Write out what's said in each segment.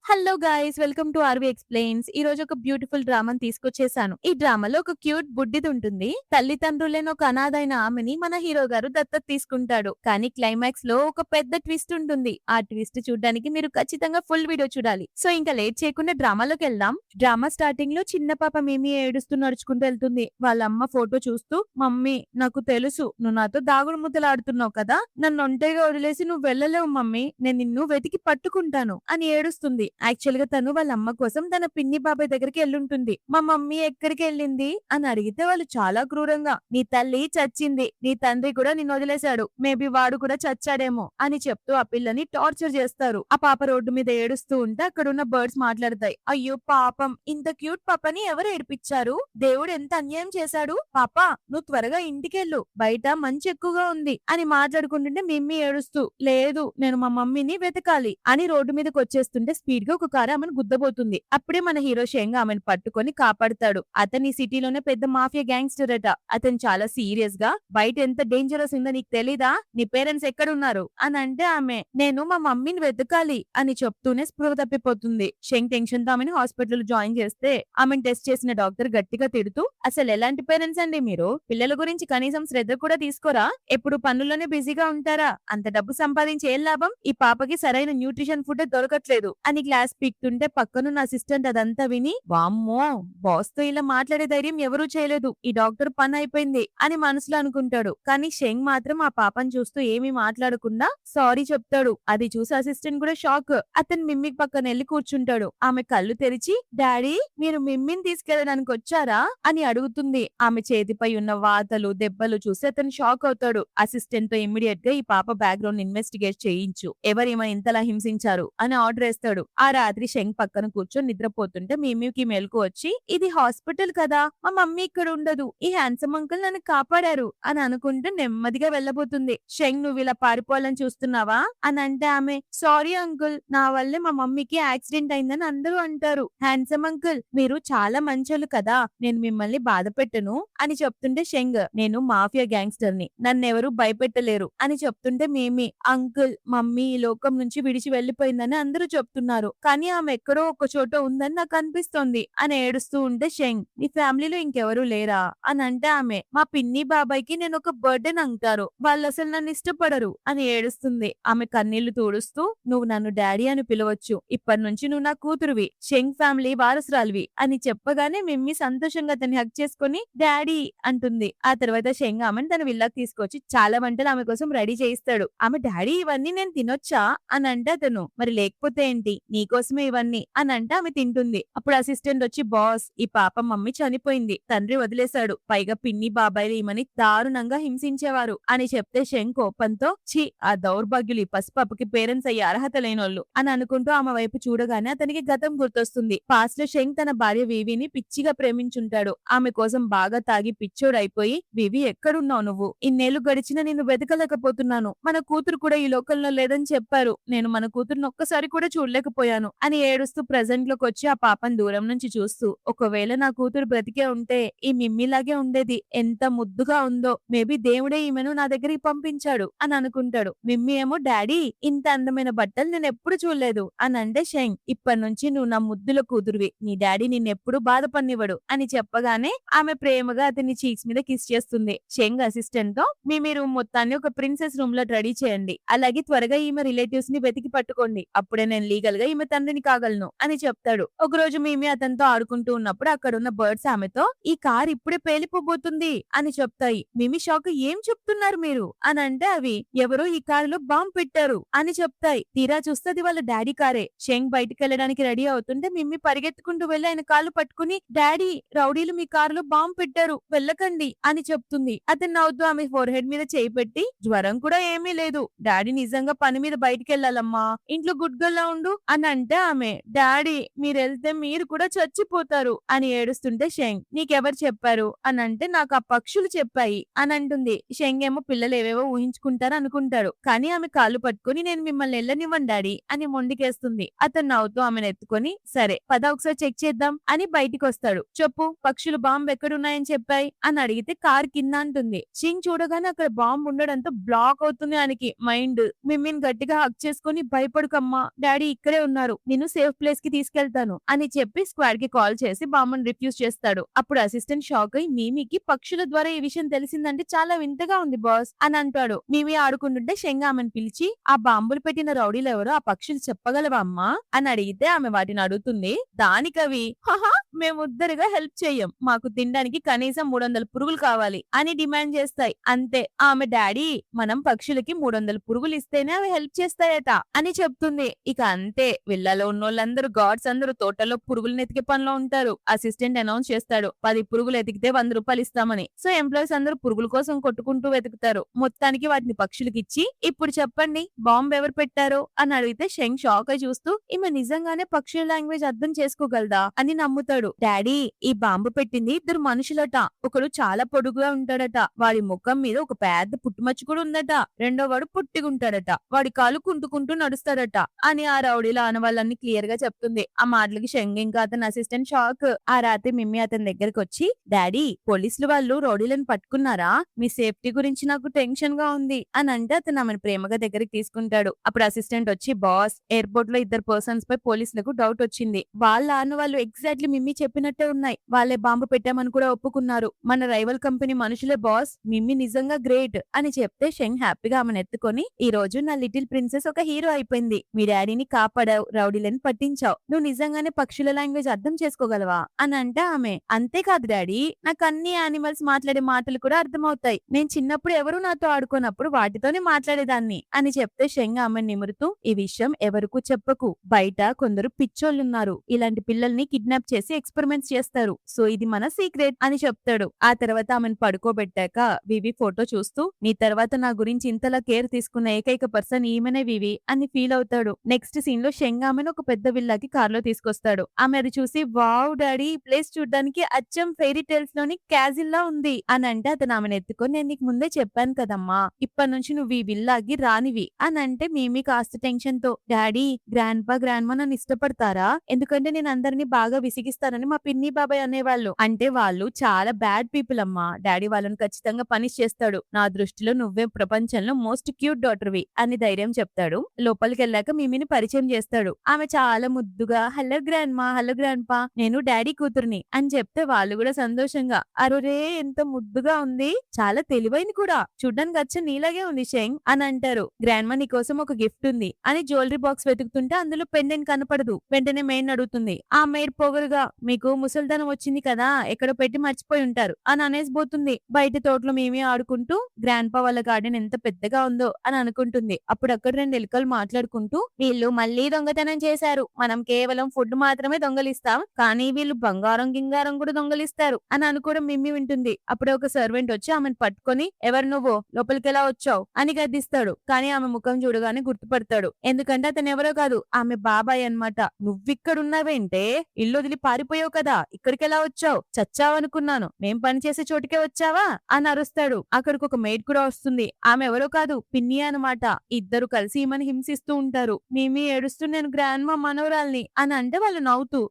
Hello guys, welcome to RV Explains. ఈ రోజు ఒక బ్యూటిఫుల్ డ్రామాని తీసుకొచ్చేసాను. ఈ డ్రామాలో ఒక క్యూట్ బుడ్డిది ఉంటుంది. తల్లిదండ్రులేని ఒక అనాథైన ఆమెని మన హీరో గారు దత్తత తీసుకుంటాడు. కానీ క్లైమాక్స్ లో ఒక పెద్ద ట్విస్ట్ ఉంటుంది. ఆ ట్విస్ట్ చూడడానికి మీరు ఖచ్చితంగా ఫుల్ వీడియో చూడాలి. సో ఇంకా లేట్ చేయకుండా డ్రామాలోకి వెళ్దాం. డ్రామా స్టార్టింగ్ లో చిన్న పాప మిమి ఏడుస్తూ నడుచుకుంటూ వెళ్తుంది. వాళ్ళ అమ్మ ఫోటో చూస్తూ, మమ్మీ నాకు తెలుసు నువ్వు నాతో దాగుడు ముద్దలు ఆడుతున్నావు కదా, నన్ను ఒంటరిగా వదిలేసి నువ్వు వెళ్ళలేవు మమ్మీ, నేను నిన్ను వెతికి పట్టుకుంటాను అని ఏడుస్తుంది. యాక్చువల్ గా తను వాళ్ళ అమ్మ కోసం తన పిన్ని బాబాయ్ దగ్గరికి వెళ్ళుంటుంది. మా మమ్మీ ఎక్కడికి వెళ్ళింది అని అడిగితే వాళ్ళు చాలా క్రూరంగా, నీ తల్లి చచ్చింది, నీ తండ్రి కూడా నిన్ను వదిలేశాడు, మేబీ వాడు కూడా చచ్చాడేమో అని చెప్తూ ఆ పిల్లని టార్చర్ చేస్తారు. ఆ పాప రోడ్డు మీద ఏడుస్తూ ఉంటే అక్కడున్న బర్డ్స్ మాట్లాడతాయి, అయ్యో పాపం, ఇంత క్యూట్ పాపని ఎవరు ఏడిపించారు, దేవుడు ఎంత అన్యాయం చేశాడు, పాప నువ్వు త్వరగా ఇంటికెళ్ళు, బయట మంచి ఎక్కువగా ఉంది అని మాట్లాడుకుంటుంటే మిమ్మీ ఏడుస్తూ, లేదు నేను మా మమ్మీని వెతకాలి అని రోడ్డు మీదకి వచ్చేస్తుంటే స్పీడ్ గా ఒక కారు ఆమెను గుద్దబోతుంది. అప్పుడే మన హీరో షేంగా ఆమెను పట్టుకొని కాపాడుతాడు. అతని సిటీలోనే పెద్ద మాఫియా గ్యాంగ్స్టర్ అట. అతను చాలా సీరియస్ గా, బయట ఎంత డేంజరస్ ఉందో నీకు తెలీదా, నీ పేరెంట్స్ ఎక్కడున్నారు అని అంటే ఆమె, నేను మా మమ్మీని వెతకాలి అని చెప్తూనే స్పృహ తప్పిపోతుంది. షెంగ్ టెన్షన్ తో ఆమెను హాస్పిటల్ జాయిన్ చేస్తే ఆమెను టెస్ట్ చేసిన డాక్టర్ గట్టిగా తిడుతూ, అసలు ఎలాంటి పేరెంట్స్ అండి మీరు, పిల్లల గురించి కనీసం శ్రద్ధ కూడా తీసుకోరా, ఎప్పుడు పనుల్లోనే బిజీగా ఉంటారా, అంత డబ్బు సంపాదించి ఏం లాభం, ఈ పాపకి సరైన న్యూట్రిషన్ ఫుడ్ దొరకట్లేదు అని క్లాస్ పీక్తుంటే పక్కనున్న అసిస్టెంట్ అదంతా విని, వామ్మో బాస్ తో ఇలా మాట్లాడే ధైర్యం ఎవరూ చేయలేదు, ఈ డాక్టర్ పని అయిపోయింది అని మనసులో అనుకుంటాడు. కానీ షెంగ్ మాత్రం ఆ పాపని చూస్తూ ఏమీ మాట్లాడకుండా సారీ చెప్తాడు. అది చూసి అసిస్టెంట్ కూడా షాక్. అతను మిమ్మికి పక్కన వెళ్లి కూర్చుంటాడు. ఆమె కళ్ళు తెరిచి, డాడీ మీరు మిమ్మిని తీసుకెళ్ళడానికి వచ్చారా అని అడుగుతుంది. ఆమె చేతిపై ఉన్న వాతలు దెబ్బలు చూసి అతను షాక్ అవుతాడు. అసిస్టెంట్ తో ఇమ్మీడియట్ గా ఈ పాప బ్యాక్గ్రౌండ్ ఇన్వెస్టిగేట్ చేయించు, ఎవరేమైనా ఇంతలా హింసించారు అని ఆర్డర్ వేస్తాడు. ఆ రాత్రి షెంగ్ పక్కన కూర్చొని నిద్రపోతుంటే మిమికి మెలకు వచ్చి, ఇది హాస్పిటల్ కదా, మా మమ్మీ ఇక్కడ ఉండదు, ఈ హ్యాండ్సమ్ అంకుల్ నన్ను కాపాడారు అని అనుకుంటూ నెమ్మదిగా వెళ్ళబోతుంది. షెంగ్ నువ్వు ఇలా పారిపోవాలని చూస్తున్నావా అని అంటే ఆమె, సారీ అంకుల్, నా వల్లే మా మమ్మీకి యాక్సిడెంట్ అయిందని అందరూ అంటారు, హ్యాండ్సమ్ అంకుల్ మీరు చాలా మంచోళ్ళు కదా, నేను మిమ్మల్ని బాధ పెట్టను అని చెప్తుంటే షెంగ్, నేను మాఫియా గ్యాంగ్స్టర్ ని, నన్నెవరూ భయపెట్టలేరు అని చెప్తుంటే మిమి, అంకుల్ మమ్మీ ఈ లోకం నుంచి విడిచి వెళ్లిపోయిందని అందరూ చెప్తున్నారు, కానీ ఆమె ఎక్కడో ఒక చోట ఉందని నాకు అనిపిస్తోంది అని ఏడుస్తూ ఉంటే షెంగ్, నీ ఫ్యామిలీలో ఇంకెవరూ లేరా అని అంటే ఆమె, మా పిన్ని బాబాయ్కి నేను ఒక బర్త్డేని అంటారు, వాళ్ళు అసలు నన్ను ఇష్టపడరు అని ఏడుస్తుంది. ఆమె కన్నీళ్లు తుడుస్తూ, నువ్వు నన్ను డాడీ అని పిలవచ్చు, ఇప్పటి నుంచి నువ్వు నా కూతురువి, షెంగ్ ఫ్యామిలీ వారసురాలివి అని చెప్పగానే మిమ్మీ సంతోషంగా అతన్ని హక్ చేసుకుని డాడీ అంటుంది. ఆ తర్వాత షెంగ్ ఆమెను తన విల్లాకి తీసుకొచ్చి చాలా వంటలు ఆమె కోసం రెడీ చేయిస్తాడు. ఆమె, డాడీ ఇవన్నీ నేను తినొచ్చా అని అంటే అతను, మరి లేకపోతే ఏంటి, నీకోసమే ఇవన్నీ అని అంటే ఆమె తింటుంది. అప్పుడు అసిస్టెంట్ వచ్చి, బాస్ ఈ పాప మమ్మీ చనిపోయింది, తండ్రి వదిలేశాడు, పైగా పిన్ని బాబాయ్ ఈమెని దారుణంగా హింసించేవారు అని చెప్తే షెంగ్ కోపంతో, ఛీ ఆ దౌర్భాగ్యులు ఈ పసిపాపకి పేరెంట్స్ అయ్యే అర్హత లేనోళ్ళు అని అనుకుంటూ ఆమె వైపు చూడగానే అతనికి గతం గుర్తొస్తుంది. పాస్ట్ లో షెంగ్ తన భార్య వివిని పిచ్చిగా ప్రేమించుంటాడు. ఆమె కోసం బాగా తాగి పిచ్చోడైపోయి, వివి ఎక్కడున్నావు నువ్వు, ఇన్నేళ్లు గడిచినా నిన్ను వెతకలేకపోతున్నాను, మన కూతురు కూడా ఈ లోకంలో లేదని చెప్పారు, నేను మన కూతురుని ఒక్కసారి కూడా చూడలేకపోయాను అని ఏడుస్తూ ప్రెజెంట్ లోకి వచ్చి ఆ పాపను దూరం నుంచి చూస్తూ, ఒకవేళ నా కూతురు బ్రతికే ఉంటే ఈ మిమ్మిలాగే ఉండేది, ఎంత ముద్దుగా ఉందో, మేబీ దేవుడే ఈమెను నా దగ్గరికి పంపించాడు అని అనుకుంటాడు. మిమ్మీ ఏమో, డాడీ ఇంత అందమైన బట్టలు నేను ఎప్పుడు చూడలేదు అని అంటే షెంగ్, ఇప్పటి నుంచి నువ్వు నా ముద్దుల కూతురువి, నీ డాడీ నిన్నెప్పుడు బాధపడినివ్వడు అని చెప్పగానే ఆమె ప్రేమగా అతని చీక్స్ మీద కిస్ చేస్తుంది. షెంగ్ అసిస్టెంట్ తో, మీ రూమ్ మొత్తాన్ని ఒక ప్రిన్సెస్ రూమ్ లో రెడీ చేయండి, అలాగే త్వరగా ఈమె రిలేటివ్స్ ని వెతికి పట్టుకోండి, అప్పుడే నేను లీగల్ గా ఈమె తండ్రిని కాగలను అని చెప్తాడు. ఒక రోజు మిమి అతనితో ఆడుకుంటూ ఉన్నప్పుడు అక్కడ ఉన్న బర్డ్స్ ఆమెతో, ఈ కార్ ఇప్పుడే పేలిపోబోతుంది అని చెప్తాయి. మిమి షాక్, ఏం చెప్తున్నారు మీరు అని అంటే అవి, ఎవరో ఈ కారులో బాంబు పెట్టారు అని చెప్తాయి. తీరా చూస్తే వాళ్ళ డాడీ కారే. షెంగ్ బయటికి వెళ్ళడానికి రెడీ అవుతుంటే మిమ్మి పరిగెత్తుకుంటూ వెళ్లి ఆయన కాళ్ళు పట్టుకుని, డాడీ రౌడీలు మీ కారులో బాంబు పెట్టారు, వెళ్ళకండి అని చెప్తుంది. అతను నవ్వుతూ ఆమె ఫోర్ హెడ్ మీద చేయి పెట్టి, జ్వరం కూడా ఏమీ లేదు, డాడీ నిజంగా పని మీద బయటికి వెళ్ళాలమ్మా, ఇంట్లో గుడ్ గర్ల్ లా ఉండు అని అంటే ఆమె, డాడీ మీరు వెళ్తే మీరు కూడా చచ్చిపోతారు అని ఏడుస్తుంటే షెంగ్, నీకెవరు చెప్పారు అని అంటే, నాకు ఆ పక్షులు చెప్పాయి అని అంటుంది. షెంగ్ ఏమో పిల్లలు ఏవేవో ఊహించుకుంటారు అనుకుంటాడు, కానీ ఆమె కాళ్ళు పట్టుకుని, నేను మిమ్మల్ని వెళ్ళనివ్వను డాడీ అని మొండికేస్తుంది. అతను నవ్వుతూ ఆమెను ఎత్తుకొని, సరే పద ఒకసారి చెక్ చేద్దాం అని బయటికి వస్తాడు. చెప్పు పక్షులు బాంబు ఎక్కడున్నాయని చెప్పాయి అని అడిగితే కార్ కింద అంటుంది. షెంగ్ చూడగానే అక్కడ బాంబు ఉండడంతో బ్లాక్ అవుతుంది ఆయనకి మైండ్. మిమ్మిని గట్టిగా హక్ చేసుకుని, భయపడుకమ్మా డాడీ ఇక్కడే ఉన్నారు ఉన్నారు, నేను సేఫ్ ప్లేస్ కి తీసుకెళ్తాను అని చెప్పి స్క్వాడ్ కి కాల్ చేసి బాంబుని రిఫ్యూజ్ చేస్తాడు. అప్పుడు అసిస్టెంట్ షాక్ అయి మీమీకి పక్షుల ద్వారా ఈ విషయం తెలిసిందంటే చాలా వింతగా ఉంది బాస్ అని అంటాడు. మీమీ ఆడుకుంటుంటే షెంగ్ ఆమెను పిలిచి ఆ బాంబులు పెట్టిన రౌడీలు ఎవరో ఆ పక్షులు చెప్పగలవా అమ్మా అని అడిగితే ఆమె వాటిని అడుగుతుంది. దానికవి హహా మేముద్దరుగా హెల్ప్ చెయ్యం, మాకు తినడానికి కనీసం 300 పురుగులు కావాలి అని డిమాండ్ చేస్తాయి. అంతే ఆమె డాడీ మనం పక్షులకి 300 పురుగులు ఇస్తేనే అవి హెల్ప్ చేస్తాయట అని చెప్తుంది. ఇక అంతే విల్లాలో ఉన్నోళ్ళందరూ గాడ్స్ అందరూ తోటలో పురుగులు ఎతికే పనిలో ఉంటారు. అసిస్టెంట్ అనౌన్స్ చేస్తాడు 10 పురుగులు ఎతికితే 100 రూపాయలు ఇస్తామని. సో ఎంప్లాయీస్ అందరూ పురుగుల కోసం కొట్టుకుంటూ వెతుకుతారు. మొత్తానికి వాటిని పక్షులకి ఇచ్చి ఇప్పుడు చెప్పండి బాంబు ఎవరు పెట్టారో అని అడిగితే షెంగ్ షాక్ అయి చూస్తూ ఈమె నిజంగానే పక్షుల లాంగ్వేజ్ అర్థం చేసుకోగలదా అని నమ్ముతాడు. డాడీ ఈ బాంబు పెట్టింది 2 మనుషులట, ఒకడు చాలా పొడుగుగా ఉంటాడట, వాడి ముఖం మీద ఒక పెద్ద పుట్టుమచ్చ కూడా ఉందట, రెండో వాడు పుట్టిగుంటాడట, వాడి కాలు కుంటుకుంటూ నడుస్తాడట అని ఆ రౌడీల ఆనవాళ్ళన్ని క్లియర్ గా చెప్తుంది. ఆ మాటలకి షెంగ్ ఇంకా అతని అసిస్టెంట్ షాక్. ఆ రాత్రి మిమ్మీ అతని దగ్గరకు వచ్చి డాడీ పోలీసులు వాళ్ళు రౌడీలను పట్టుకున్నారా, మీ సేఫ్టీ గురించి నాకు టెన్షన్ గా ఉంది అని అంటే అతను ఆమెను ప్రేమగా దగ్గరికి తీసుకుంటాడు. అప్పుడు అసిస్టెంట్ వచ్చి బాస్ ఎయిర్పోర్ట్ లో 2 పర్సన్స్ పై పోలీసులకు డౌట్ వచ్చింది, వాళ్ళ ఆనవాళ్ళు ఎగ్జాక్ట్లీ మిమ్మీ చెప్పినట్టే ఉన్నాయి, వాళ్ళే బాంబు పెట్టామని కూడా ఒప్పుకున్నారు, మన రైవల్ కంపెనీ మనుషులే బాస్, మిమ్మీ నిజంగా గ్రేట్ అని చెప్తే షెంగ్ హ్యాపీగా ఆమెను ఎత్తుకొని ఈ రోజు నా లిటిల్ ప్రిన్సెస్ ఒక హీరో అయిపోయింది, మీ డాడీని కాపాడావు, రౌడీలను పట్టించావు, నువ్వు నిజంగానే పక్షుల లాంగ్వేజ్ అర్థం చేసుకోగలవా అని అంటే ఆమె అంతేకాదు డాడీ నాకు అన్ని యానిమల్స్ మాట్లాడే మాటలు కూడా అర్థమవుతాయి, నేను చిన్నప్పుడు ఎవరు నాతో ఆడుకున్నప్పుడు వాటితోనే మాట్లాడేదాన్ని అని చెప్తే షెంగ్ ఆమెను నిమురుతూ ఈ విషయం ఎవరికూ చెప్పకు, బయట కొందరు పిచ్చోళ్ళున్నారు, ఇలాంటి పిల్లల్ని కిడ్నాప్ చేసి ఎక్స్పెరిమెంట్స్ చేస్తారు, సో ఇది మన సీక్రెట్ అని చెప్తాడు. ఆ తర్వాత ఆమెను పడుకోబెట్టాక వివి ఫోటో చూస్తూ నీ తర్వాత నా గురించి ఇంతలా కేర్ తీసుకున్న ఏకైక పర్సన్ ఈమెనే వివి అని ఫీల్ అవుతాడు. నెక్స్ట్ సీన్ లో షెంగ్ ఆమెను ఒక పెద్ద విల్లాకి కార్లో తీసుకొస్తాడు. ఆమె అది చూసి వావ్ డాడీ ఈ ప్లేస్ చూడడానికి అచ్చం ఫెయిరీ టేల్స్ లోని క్యాజిల్ లా ఉంది అని అంటే అతను ఆమెను ఎత్తుకొని నేను నీకు ముందే చెప్పాను కదమ్మా ఇప్పటి నుంచి నువ్వు ఈ విల్లాకి రానివి అని అంటే మేమీ కాస్త టెన్షన్ తో డాడీ గ్రాండ్ పా గ్రాండ్ మా నన్ను ఇష్టపడతారా, ఎందుకంటే నేను అందరినీ బాగా విసిగిస్తానని మా పిన్ని బాబాయ్ అనేవాళ్ళు, అంటే వాళ్ళు చాలా బ్యాడ్ పీపుల్ అమ్మా, డాడీ వాళ్ళని ఖచ్చితంగా పనిష్ చేస్తాడు, నా దృష్టిలో నువ్వే ప్రపంచంలో మోస్ట్ క్యూట్ డాటర్ వి అని ధైర్యం చెప్తాడు. లోపలికి వెళ్ళాక మిమిని పరిచయం చేస్తాడు. ఆమె చాలా ముద్దుగా హలో గ్రాండ్ మా హలో గ్రాండ్ పా నేను డాడీ కూతుర్ని అని చెప్తే వాళ్ళు కూడా సంతోషంగా అరురే ఎంత ముద్దుగా ఉంది, చాలా తెలివైంది కూడా, చూడ్డానికి అచ్చ నీలాగే ఉంది షెంగ్ అని అంటారు. గ్రాండ్ మా నీ కోసం ఒక గిఫ్ట్ ఉంది అని జ్యువెలరీ బాక్స్ వెతుకుతుంటే అందులో పెండెంట్ కనపడదు. వెంటనే మెయిన్ అడుగుతుంది. ఆ మెయిడ్ పొగరుగా మీకు ముసల్దనం వచ్చింది కదా ఎక్కడో పెట్టి మర్చిపోయి ఉంటారు అని అనేసిపోతుంది. బయట తోటలో మేమే ఆడుకుంటూ గ్రాండ్ పా వాళ్ళ గార్డెన్ ఎంత పెద్దగా ఉందో అని అనుకుంటుంది. అప్పుడు అక్కడ 2 ఎలుకలు మాట్లాడుకుంటూ వీళ్ళు మళ్ళీ దొంగతనం చేశారు, మనం కేవలం ఫుడ్ మాత్రమే దొంగలిస్తాం కానీ వీళ్ళు బంగారం గింగారం కూడా దొంగలిస్తారు అని అనుకోవడం మిమ్మి వింటుంది. అప్పుడే ఒక సర్వెంట్ వచ్చి ఆమెను పట్టుకొని ఎవరు నువ్వు లోపలికి ఎలా వచ్చావు అని గద్దిస్తాడు. కానీ ఆమె ముఖం చూడగానే గుర్తుపడతాడు, ఎందుకంటే అతను ఎవరో కాదు ఆమె బాబాయ్ అన్నమాట. నువ్విక్కడున్నావేంటే, ఇల్లు వదిలి పారిపోయావు కదా, ఇక్కడికి ఎలా వచ్చావు, చచ్చావనుకున్నాను, మేం పని చేసే చోటుకే వచ్చావా అని అరుస్తాడు. అక్కడికి ఒక మెయిడ్ కూడా వస్తుంది. ఆమె ఎవరో కాదు పిన్ని అన్నమాట. ఇద్దరు కలిసి ఈమెను హింసిస్తూ ఉంటారు. మేమీ ఏడుస్తూ నేను గ్రాండ్ మా మనవరాల్ని అని అంటే వాళ్ళు నవ్వుతూ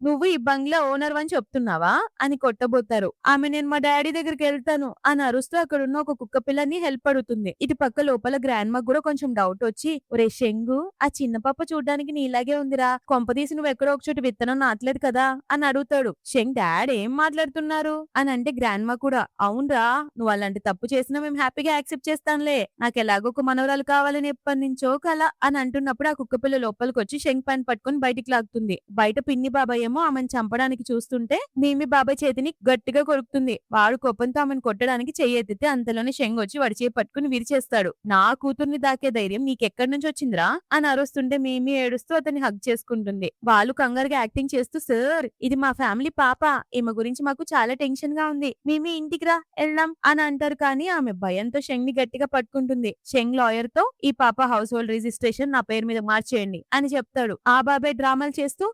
నువ్వు ఈ బంగ్లా ఓనర్ అని చెప్తున్నావా అని కొట్టబోతారు. ఆమె నేను మా డాడీ దగ్గరికి వెళ్తాను అని అరుస్తూ అక్కడ ఉన్న ఒక కుక్క పిల్లని హెల్ప్ అడుగుతుంది. ఇటు పక్క లోపల గ్రాండ్ మా కూడా కొంచెం డౌట్ వచ్చి ఒరే షెంగు ఆ చిన్న పాప చూడడానికి నీలాగే ఉందిరా, కొంపదీసి నువ్వు ఎక్కడో ఒక చోటు విత్తనం నాటలేదు కదా అని అడుగుతాడు. షెంగ్ డాడ్ ఏం మాట్లాడుతున్నారు అని అంటే గ్రాండ్ మా కూడా అవునరా నువ్వు అలాంటి తప్పు చేసినా మేము హ్యాపీగా యాక్సెప్ట్ చేస్తానులే, నాకు ఎలాగో ఒక మనవరాలు కావాలని ఎప్పటి నుంచో కల అని అంటున్నప్పుడు ఆ కుక్క పిల్ల లోపలికి వచ్చి షెంగ్ పైన పట్టుకుని బయటికి లాగుతుంది. బయట పిన్ని బాబాయ్ ఏమో ఆమెను చంపడానికి చూస్తుంటే మేమి బాబాయ్ చేతిని గట్టిగా కొరుకుతుంది. వాడు కోపంతో ఆమెను కొట్టడానికి చెయ్యెత్తితే అంతలోనే షెంగ్ వచ్చి వాడి చేయి పట్టుకుని విరిచేస్తాడు. నా కూతుర్ని దాకే ధైర్యం నీకెక్కడి నుంచి వచ్చిందిరా అని అరుస్తుంటే మేమి ఏడుస్తూ అతన్ని హగ్ చేసుకుంటుంది. వాళ్ళు కంగారుగా యాక్టింగ్ చేస్తూ సార్ ఇది మా ఫ్యామిలీ పాప, ఈమె గురించి మాకు చాలా టెన్షన్ గా ఉంది, మేమే ఇంటికి రా వెళ్దాం అని అంటారు. కానీ ఆమె భయంతో షెంగ్ ని గట్టిగా పట్టుకుంటుంది. షెంగ్ లాయర్ తో ఈ పాప హౌస్ హోల్డ్ రిజిస్ట్రేషన్ నా పేరు మీద మార్చేయండి అని చెప్తాడు. ఆ బాబాయ్ డ్రామాలు చేస్తూ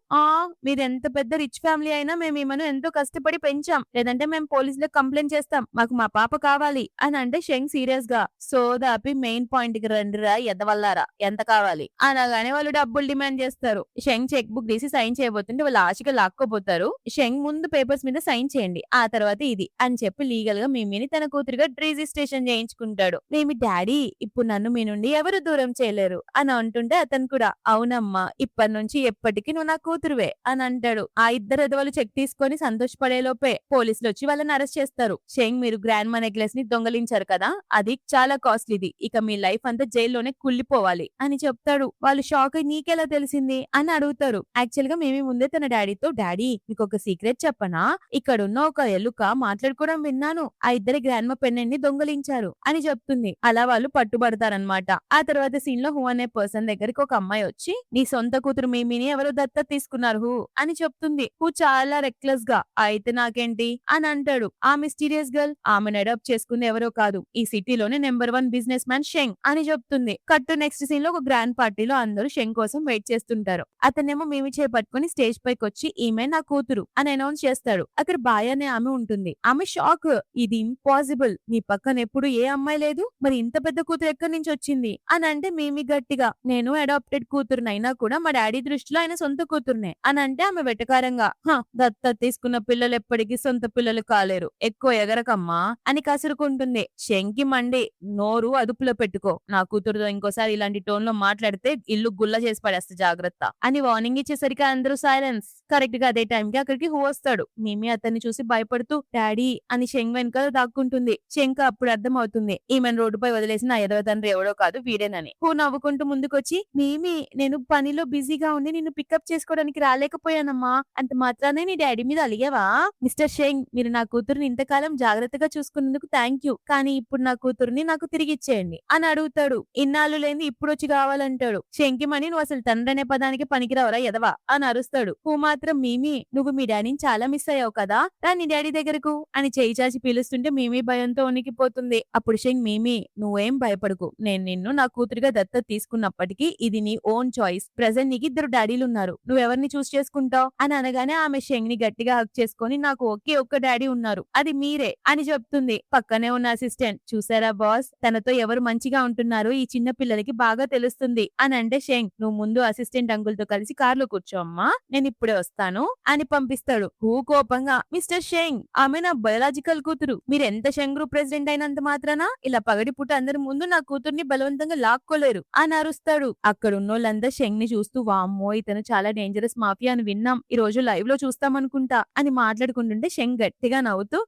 మీరు ఎంత పెద్ద రిచ్ ఫ్యామిలీ అయినా మేము ఈమెను ఎంతో కష్టపడి పెంచాం, లేదంటే మేము పోలీసులకు కంప్లైంట్ చేస్తాం, మాకు మా పాప కావాలి అని అంటే షెంగ్ సీరియస్ గా సోదాపి మెయిన్ పాయింట్ కి రండిరా ఎదవల్లారా ఎంత కావాలి అనగానే వాళ్ళు డబ్బులు డిమాండ్ చేస్తారు. షెంగ్ చెక్ బుక్ తీసి సైన్ చేయబోతుంటే వాళ్ళు ఆశగా లాక్కోబోతారు. తీసుకుపోతారు. షెంగ్ ముందు పేపర్స్ మీద సైన్ చేయండి. ఆ తర్వాత ఇది అని చెప్పి లీగల్ గా మిమ్మీని తన కూతురుగా రిజిస్ట్రేషన్ చేయించుకుంటాడు. మేమి డాడీ ఇప్పుడు నన్ను మీ నుండి ఎవరు దూరం చేయలేరు అని అంటుంటే అతను కూడా అవునమ్మా ఇప్పటి నుంచి ఎప్పటికీ నువ్వు నా కూతురువే అని అంటాడు. ఆ ఇద్దరు ఎదవలు చెక్ తీసుకొని సంతోషపడే లోపే పోలీసులు వచ్చి వాళ్ళని అరెస్ట్ చేస్తారు. షెంగ్ మీరు గ్రాండ్ మా నెక్లెస్ ని దొంగలించారు కదా, అది చాలా కాస్ట్లీది. ఇక మీ లైఫ్ అంతా జైల్లోనే కుళ్ళిపోవాలి అని చెప్తాడు. వాళ్ళు షాక్ అయి నీకెలా తెలిసింది అని అడుగుతారు. యాక్చువల్ గా మేమే ముందే తన డాడీతో డాడీ మీకు ఒక సీక్రెట్ చెప్పనా, ఇక్కడున్న ఒక ఎలుక మాట్లాడుకోవడం విన్నాను, ఆ ఇద్దరి గ్రాండ్ మా పెన్నెంట్ ని దొంగలించారు అని చెప్తుంది. అలా వాళ్ళు పట్టుబడతారనమాట. ఆ తర్వాత సీన్ లో హూ అనే పర్సన్ దగ్గరికి ఒక అమ్మాయి వచ్చి నీ సొంత కూతురు మిమీని ఎవరో దత్తత తీసుకున్నారు హూ అని చెప్తుంది. హూ చాలా రెక్లెస్ గా అయితే నాకేంటి అని అంటాడు. ఆ మిస్టీరియస్ గర్ల్ ఆమెను అడాప్ట్ చేసుకుంది ఎవరో కాదు, ఈ సిటీలోనే నెంబర్ 1 బిజినెస్ మ్యాన్ షెంగ్ అని చెప్తుంది. కట్ నెక్స్ట్ సీన్ లో ఒక గ్రాండ్ పార్టీలో అందరూ షెంగ్ కోసం వెయిట్ చేస్తుంటారు. అతనేమో మిమి చేపట్టుకుని స్టేజ్ పైకి వచ్చి ఈమె నా కూతురు అని అనౌన్స్ చేస్తాడు. అక్కడ బాయ్ అనే ఆమె ఉంటుంది. ఆమె షాక్, ఇది ఇంపాసిబుల్, నీ పక్కన ఎప్పుడు ఏ అమ్మాయి లేదు, మరి ఇంత పెద్ద కూతురు ఎక్కడి నుంచి వచ్చింది అని అంటే మిమి గట్టిగా నేను అడాప్టెడ్ కూతురునైనా కూడా మా డాడీ దృష్టిలో ఆయన సొంత కూతురునే అని అంటే ఆమె వెటకారంగా దత్త తీసుకున్న పిల్లలు ఎప్పటికీ సొంత పిల్లలు కాలేరు, ఎక్కువ ఎగరకమ్మా అని కసురుకుంటుంది. శంకి మండి నోరు అదుపులో పెట్టుకో, నా కూతురుతో ఇంకోసారి ఇలాంటి టోన్ లో మాట్లాడితే ఇల్లు గుల్ల చేసి పడేస్తా జాగ్రత్త అని వార్నింగ్ ఇచ్చేసరికి అందరూ సైలెన్స్. కరెక్ట్ గా అదే టైం కి అక్కడికి హూ వస్తాడు. మిమి అతన్ని చూసి భయపడుతూ డాడీ అని శంగ్ వెనకాల దాక్కుంటుంది. శంక్ అప్పుడు అర్థం అవుతుంది ఈమెను రోడ్డుపై వదిలేసిన నా ఎదవ తండ్రి ఎవడో కాదు వీడేనని. హూ నవ్వుకుంటూ ముందుకొచ్చి మిమి నేను పనిలో బిజీగా ఉండి నిన్ను పికప్ చేసుకోవడానికి రాలేకపోయానమ్మా, అంత మాత్రానే నీ డాడీ మీద అలిగావా, మిస్టర్ షెంగ్ మీరు నా కూతురుని ఇంతకాలం జాగ్రత్తగా చూసుకున్నందుకు థ్యాంక్ యూ, కానీ ఇప్పుడు నా కూతురుని నాకు తిరిగి ఇచ్చేయండి అని అడుగుతాడు. ఇన్నాళ్ళు లేని ఇప్పుడు వచ్చి కావాలంటాడు. శంకిమణి నువ్వు అసలు తండ్రి అనే పదానికి పనికిరావరా ఎదవా అని అరుస్తాడు. హూ మాత్రం మిమి నువ్వు మీ డాడీని చాలా మిస్ అయ్యావు కదా, రా నీ డాడీ దగ్గరకు అని చేయి చాచి పిలుస్తుంటే మిమి భయంతో ఉనికిపోతుంది. అప్పుడు షెంగ్ మిమి నువ్వేం భయపడకు, నేను నిన్ను నా కూతురుగా దత్తత తీసుకున్నప్పటికీ ఇది నీ ఓన్ చాయిస్, ప్రెసెంట్ నీకు ఇద్దరు డాడీలు ఉన్నారు, నువ్వెవరిని చూస్ చేసుకుంటావు అని అనగానే ఆమె షెంగ్ ని గట్టిగా హక్ చేసుకొని నాకు ఒకే ఒక్క డాడీ ఉన్నారు, అది మీరే అని చెప్తుంది. పక్కనే ఉన్న అసిస్టెంట్ చూసారా బాస్ తనతో ఎవరు మంచిగా ఉంటున్నారు ఈ చిన్న పిల్లలకి బాగా తెలుస్తుంది అని అంటే షెంగ్ నువ్వు ముందు అసిస్టెంట్ అంకుల్ తో కలిసి కార్లో కూర్చో అమ్మా, నేను ఇప్పుడే వస్తాను అని పంపిస్తాడు. హూ కోపంగా మిస్టర్ షెంగ్ ఆమె నా బయోలాజికల్ కూతురు, మీరు ఎంత షెంగ్ గ్రూప్ ప్రెసిడెంట్ అయినంత మాత్రాన ఇలా పగటిపూట అందరి ముందు నా కూతుర్ని బలవంతంగా లాక్కోలేరు అని అరుస్తాడు. అక్కడ ఉన్నోళ్ళంతా షెంగ్ ని చూస్తూ వామ్మో ఇతను చాలా డేంజరస్ మాఫియా అని విన్నాం, ఈ రోజు లైవ్ లో చూస్తామనుకుంటా అని మాట్లాడుకుంటుంటే షెంగ్ గట్టిగా నవ్వుతూ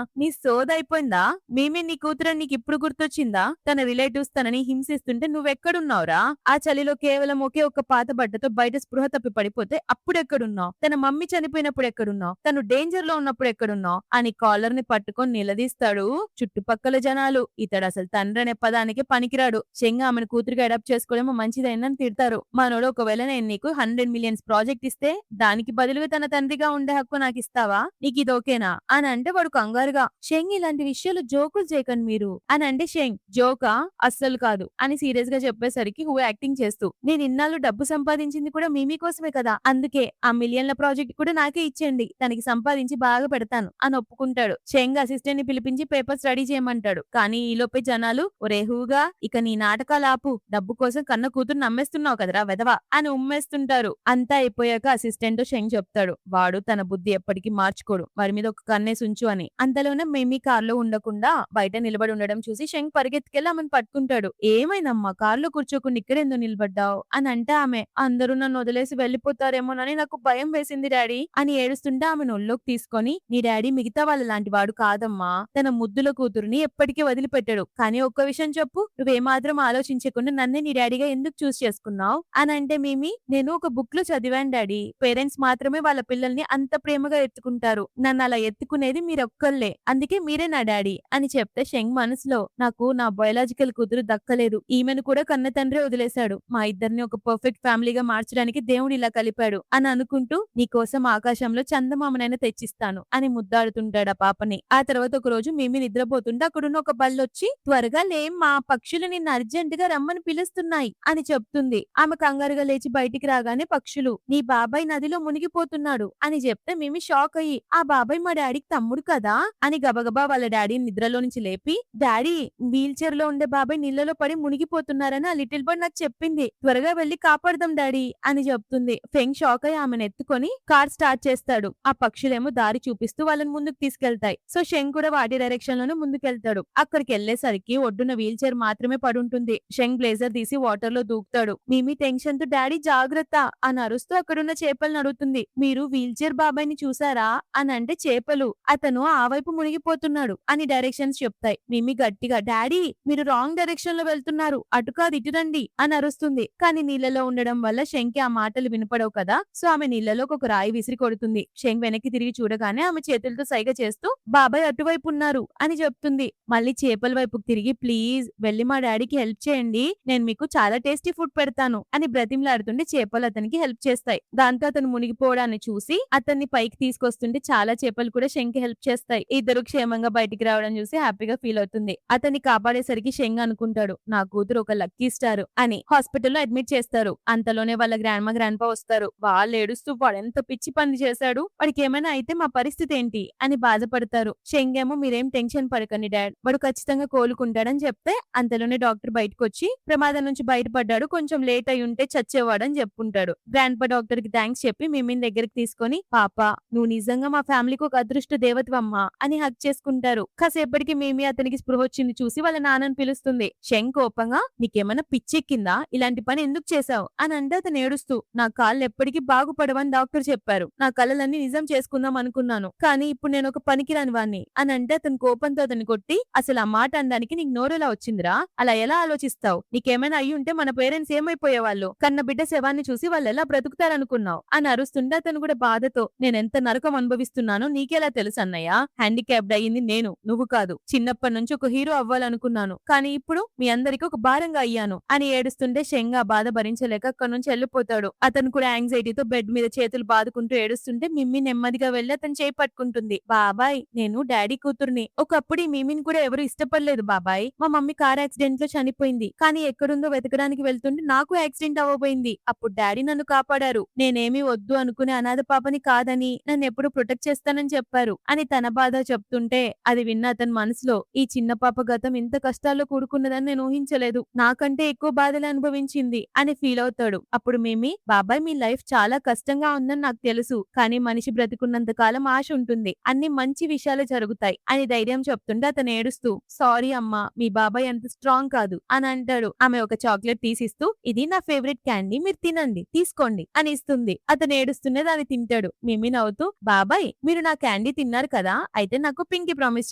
నీ సోదైపోయిందా, మేమే నీ కూతురని నీకు ఇప్పుడు గుర్తొచ్చిందా, తన రిలేటివ్స్ తనని హింసిస్తుంటే నువ్వెక్కడున్నావురా, ఆ చలిలో కేవలం ఒకే ఒక్క పాత బట్టతో బయట స్పృహ తప్పి పడిపోతే అప్పుడెక్కడున్నావు, తన మమ్మీ చనిపోయినప్పుడు ఎక్కడున్నావు, తను డేంజర్ లో ఉన్నప్పుడు ఎక్కడున్నావు అని కాలర్ ని పట్టుకొని నిలదీస్తాడు. చుట్టుపక్కల జనాలు ఇతడు అసలు తండ్రి అనే పదానికి పనికిరాడు, షెంగ్ ఆమెను కూతురుగా అడాప్ట్ చేసుకోవడమో మంచిదైందని తిడతారు. మనోడు ఒకవేళ నేను నీకు 100 మిలియన్స్ ప్రాజెక్ట్ ఇస్తే దానికి బదులుగా తన తండ్రిగా ఉండే హక్కు నాకు ఇస్తావా, నీకు ఇది ఓకేనా అని అంటే వాడు కంగారుగా షెంగ్ ఇలాంటి విషయాలు జోకులు చేయకండి మీరు అని అంటే షెంగ్ జోకా అస్సలు కాదు అని సీరియస్ గా చెప్పేసరికి హూ యాక్టింగ్ చేస్తూ నేను ఇన్నాళ్ళు డబ్బు సంపాదించింది కూడా మీమీ కోసమే కదా, అందుకే ఆ మిలియన్ల ప్రాజెక్ట్ కూడా నాకే ఇచ్చేయండి, తనకి సంపాదించి బాగా పెడతాను అని ఒప్పుకుంటాడు. షెంగ్ అసిస్టెంట్ ని పిలిపించి పేపర్స్ రెడీ చేయమంటాడు. కానీ ఈలోపే జనాలు ఒరే హూగా ఇక నీ నాటకాలు ఆపు, డబ్బు కోసం కన్న కూతురు నమ్మేస్తున్నావు కదరా వెదవా అని ఉమ్మేస్తుంటారు. అంతా అయిపోయాక అసిస్టెంట్ షెంగ్ చెప్తాడు వాడు తన బుద్ధి ఎప్పటికీ మార్చుకోడు, వారి మీద ఒక కన్నేసి ఉంచు అని. అంతలోనే మేమీ కార్లో ఉండకుండా బయట నిలబడి ఉండడం చూసి షెంగ్ పరిగెత్తుకెళ్ళి ఆమెను పట్టుకుంటాడు. ఏమైందమ్మా కార్లో కూర్చోకుండా ఇక్కడెందుకు నిలబడ్డావు అని అంటే ఆమె అందరూ నన్ను వదిలేసి వెళ్లిపోతారేమోనని నాకు భయం వేసింది డాడీ అని ఏడుస్తుంటే ఆమె నొల్లోకి తీసుకొని నీ డాడీ మిగతా వాళ్ళ లాంటి వాడు కాదమ్మా, తన ముద్దుల కూతురుని ఎప్పటికీ వదిలిపెట్టాడు, కానీ ఒక్క విషయం చెప్పు నువ్వేమాత్రం ఆలోచించకుండా నన్నే నీ డాడీగా ఎందుకు చూస్ చేసుకున్నావు అని అంటే మిమి నేను ఒక బుక్ లో చదివాను డాడీ, పేరెంట్స్ మాత్రమే వాళ్ళ పిల్లల్ని అంత ప్రేమగా ఎత్తుకుంటారు, నన్ను అలా ఎత్తుకునేది మీరొక్కళ్ళే, అందుకే మీరే నా డాడీ అని చెప్తే షెంగ్ మనసులో నాకు నా బయోలాజికల్ కూతురు దక్కలేదు, ఈమెను కూడా కన్న తండ్రి వదిలేశాడు, మా ఇద్దరిని ఒక పర్ఫెక్ట్ ఫ్యామిలీగా మార్చడానికి దేవుడు ఇలా కలిపాడు అని అనుకుంటూ నీకోసం ఆకాశంలో చందమామనైనా తెచ్చిస్తాను అని ముద్దాడుతుంటాడు ఆ పాపని. ఆ తర్వాత ఒక రోజు మిమి నిద్రపోతుంటే అక్కడున్న ఒక బల్లొచ్చి త్వరగా లేమ్మా పక్షులు నిన్ను అర్జెంట్ గా రమ్మని పిలుస్తున్నాయి అని చెప్తుంది. ఆమె కంగారుగా లేచి బయటికి రాగానే పక్షులు నీ బాబాయ్ నదిలో మునిగిపోతున్నాడు అని చెప్తే మిమి షాక్ అయ్యి ఆ బాబాయ్ మా డాడీకి తమ్ముడు కదా అని గబగబా వాళ్ళ డాడీ నిద్రలో నుంచి లేపి డాడీ వీల్ చైర్ లో ఉండే బాబాయ్ నీళ్ళలో పడి మునిగిపోతున్నారని ఆ లిటిల్ బర్డ్ నాకు చెప్పింది, త్వరగా వెళ్లి కాపాడదాం డాడీ అని చెప్తుంది. ఫెంగ్ షాక్ అయ్యి ఆమెను ఎత్తుకొని కార్ స్టార్ట్ చేస్తాడు. ఆ పక్షులేమో దారి చూపిస్తూ వాళ్ళని ముందుకు తీసుకెళ్తాయి. సో షెంగ్ కూడా వాటి డైరెక్షన్ లోనే ముందుకెళ్తాడు. అక్కడికి వెళ్లేసరికి ఒడ్డున వీల్ చైర్ మాత్రమే పడుంటుంది. షెంగ్ బ్లేజర్ తీసి వాటర్ లో దూకుతాడు. మిమి టెన్షన్ తో డాడీ జాగ్రత్త అని అరుస్తూ అక్కడున్న చేపలను అడుగుతుంది. మీరు వీల్ చైర్ బాబాయ్ని చూసారా అని అంటే చేపలు అతను ఆ వైపు మునిగిపోతున్నాడు అని డైరెక్షన్స్ చెప్తాయి. మిమి గట్టిగా డాడీ మీరు రాంగ్ డైరెక్షన్ లో వెళ్తున్నారు, అటు కాదు ఇటు రండి అని అరుస్తుంది. కానీ నీళ్ళలో ఉండడం వల్ల శంకి ఆ మాటలు వినపడవు కదా, సో ఆమె నీళ్ళలోకి ఒక రాయి విసిరి కొడుతుంది. శంక్ వెనక్కి తిరిగి చూడగానే ఆమె చేతులతో సైగ చేస్తూ బాబాయ్ అటువైపు ఉన్నారు అని చెప్తుంది. మళ్ళీ చేపల వైపుకి తిరిగి ప్లీజ్ వెళ్ళి మా డాడీకి హెల్ప్ చేయండి, నేను మీకు చాలా టేస్టీ ఫుడ్ పెడతాను అని బ్రతిమలాడుతుంటే చేపలు అతనికి హెల్ప్ చేస్తాయి. దాంతో అతను మునిగిపోవడాన్ని చూసి అతన్ని పైకి తీసుకొస్తుంటే చాలా చేపలు కూడా శంకి హెల్ప్ చేస్తాయి. ఇద్దరు క్షేమంగా బయటికి రావడం చూసి హ్యాపీగా ఫీల్ అవుతుంది. అతన్ని కాపాడేసరికి శంగ్ అనుకుంటాడు నా కూతురు ఒక లక్కీ స్టార్ అని. హాస్పిటల్లో అడ్మిట్ చేస్తారు. అంతలోనే వాళ్ళ గ్రాండ్ పా వస్తారు. వాళ్ళు ఏడుస్తూ వాడు ఎంత పిచ్చి పని చేశాడు, వాడికి ఏమైనా అయితే మా పరిస్థితి ఏంటి అని బాధపడతారు. శంగ్ ఏమో మీరేం టెన్షన్ పడకండి డాడ్, వాడు ఖచ్చితంగా కోలుకుంటాడని చెప్తే అంతలోనే డాక్టర్ బయటకు వచ్చి ప్రమాదం నుంచి బయటపడ్డాడు, కొంచెం లేట్ అయి ఉంటే చచ్చేవాడని చెప్పుకుంటాడు. గ్రాండ్ పా డాక్టర్ కి థ్యాంక్స్ చెప్పి మిమిని దగ్గరికి తీసుకొని పాప నువ్వు నిజంగా మా ఫ్యామిలీకి ఒక అదృష్ట దేవతవమ్మా అని హక్ చేసుకుంటారు. కాసేపటికి మిమి అతనికి స్పృహ వచ్చింది చూసి వాళ్ళ నాన్నని పిలుస్తుంది. శంగ్ కోపంగా నీకేమైనా పిచ్చెక్కిందా, ఇలాంటి పని ఎందుకు చేశావు అని అంటే అతను ఏడుస్తూ నా కాళ్ళు ఎప్పటికీ బాగుపడవని డాక్టర్ చెప్పారు, నా కళలన్నీ నిజం చేసుకుందాం అనుకున్నాను, కానీ ఇప్పుడు నేను ఒక పనికిరాని వాణ్ణి అని అంటే అతను కోపంతో అతన్ని కొట్టి అసలు ఆ మాట అనడానికి నీకు నోరెలా వచ్చిందిరా, అలా ఎలా ఆలోచిస్తావు, నీకేమైనా అయ్యి ఉంటే మన పేరెంట్స్ ఏమైపోయేవాళ్ళు, కన్న బిడ్డ శవాన్ని చూసి వాళ్ళు ఎలా బ్రతుకుతారనుకున్నావు అని అరుస్తుంటే అతను కూడా బాధతో నేనెంత నరకం అనుభవిస్తున్నానో నీకెలా తెలుసు అన్నయ్య, హ్యాండిక్యాప్డ్ అయ్యింది నేను నువ్వు కాదు, చిన్నప్పటి నుంచి ఒక హీరో అవ్వాలనుకున్నాను కానీ ఇప్పుడు మీ అందరికి ఒక భారంగా అయ్యాను అని ఏడుస్తుంటే శంగ్ ఆ బాధ భరించలేక అక్కడి నుంచి వెళ్ళిపోతాడు. అతను కూడా యాంగ్జైటీతో బెడ్ మీద చేతులు బాదుకుంటూ ఏడుస్తుంటే మిమ్మి నెమ్మదిగా వెళ్లి అతను చేయి పట్టుకుంటుంది. బాబాయ్ నేను డాడీ కూతుర్ని, ఒకప్పుడు ఈ మిమిని కూడా ఎవరు ఇష్టపడలేదు బాబాయ్, మా మమ్మీ కార్ యాక్సిడెంట్ లో చనిపోయింది, కానీ ఎక్కడుందో వెతకడానికి వెళ్తుంటే నాకు యాక్సిడెంట్ అవ్వబోయింది, అప్పుడు డాడీ నన్ను కాపాడారు, నేనేమీ వద్దు అనుకునే అనాథ పాపని కాదని నన్ను ఎప్పుడు ప్రొటెక్ట్ చేస్తానని చెప్పారు అని తన బాధ చెప్తుంటే అది విన్న అతని మనసులో ఈ చిన్న పాప గతం ఇంత కష్టాల్లో కూడుకున్నదని నేను ఊహించలేదు, నాకంటే ఎక్కువ బాధలు అనుభవించింది అని ఫీల్ అవుతాడు. అప్పుడు మేమి బాబాయ్ మీ లైఫ్ చాలా కష్టంగా ఉందని నాకు తెలుసు, కానీ మనిషి బ్రతికున్నంత కాలం ఆశ ఉంటుంది, అన్ని మంచి విషయాలు జరుగుతాయి అని ధైర్యం చెప్తుంటే అతను ఏడుస్తూ సారీ అమ్మా మీ బాబాయ్ అంత స్ట్రాంగ్ కాదు అని అంటాడు. ఆమె ఒక చాక్లెట్ తీసిస్తూ ఇది నా ఫేవరెట్ క్యాండీ మీరు తినండి తీసుకోండి అని ఇస్తుంది. అతను ఏడుస్తూనే దాన్ని తింటాడు. మిమి నవ్వుతూ బాబాయ్ మీరు నా క్యాండీ తిన్నారు కదా, అయితే నాకు పింకీ ప్రామిస్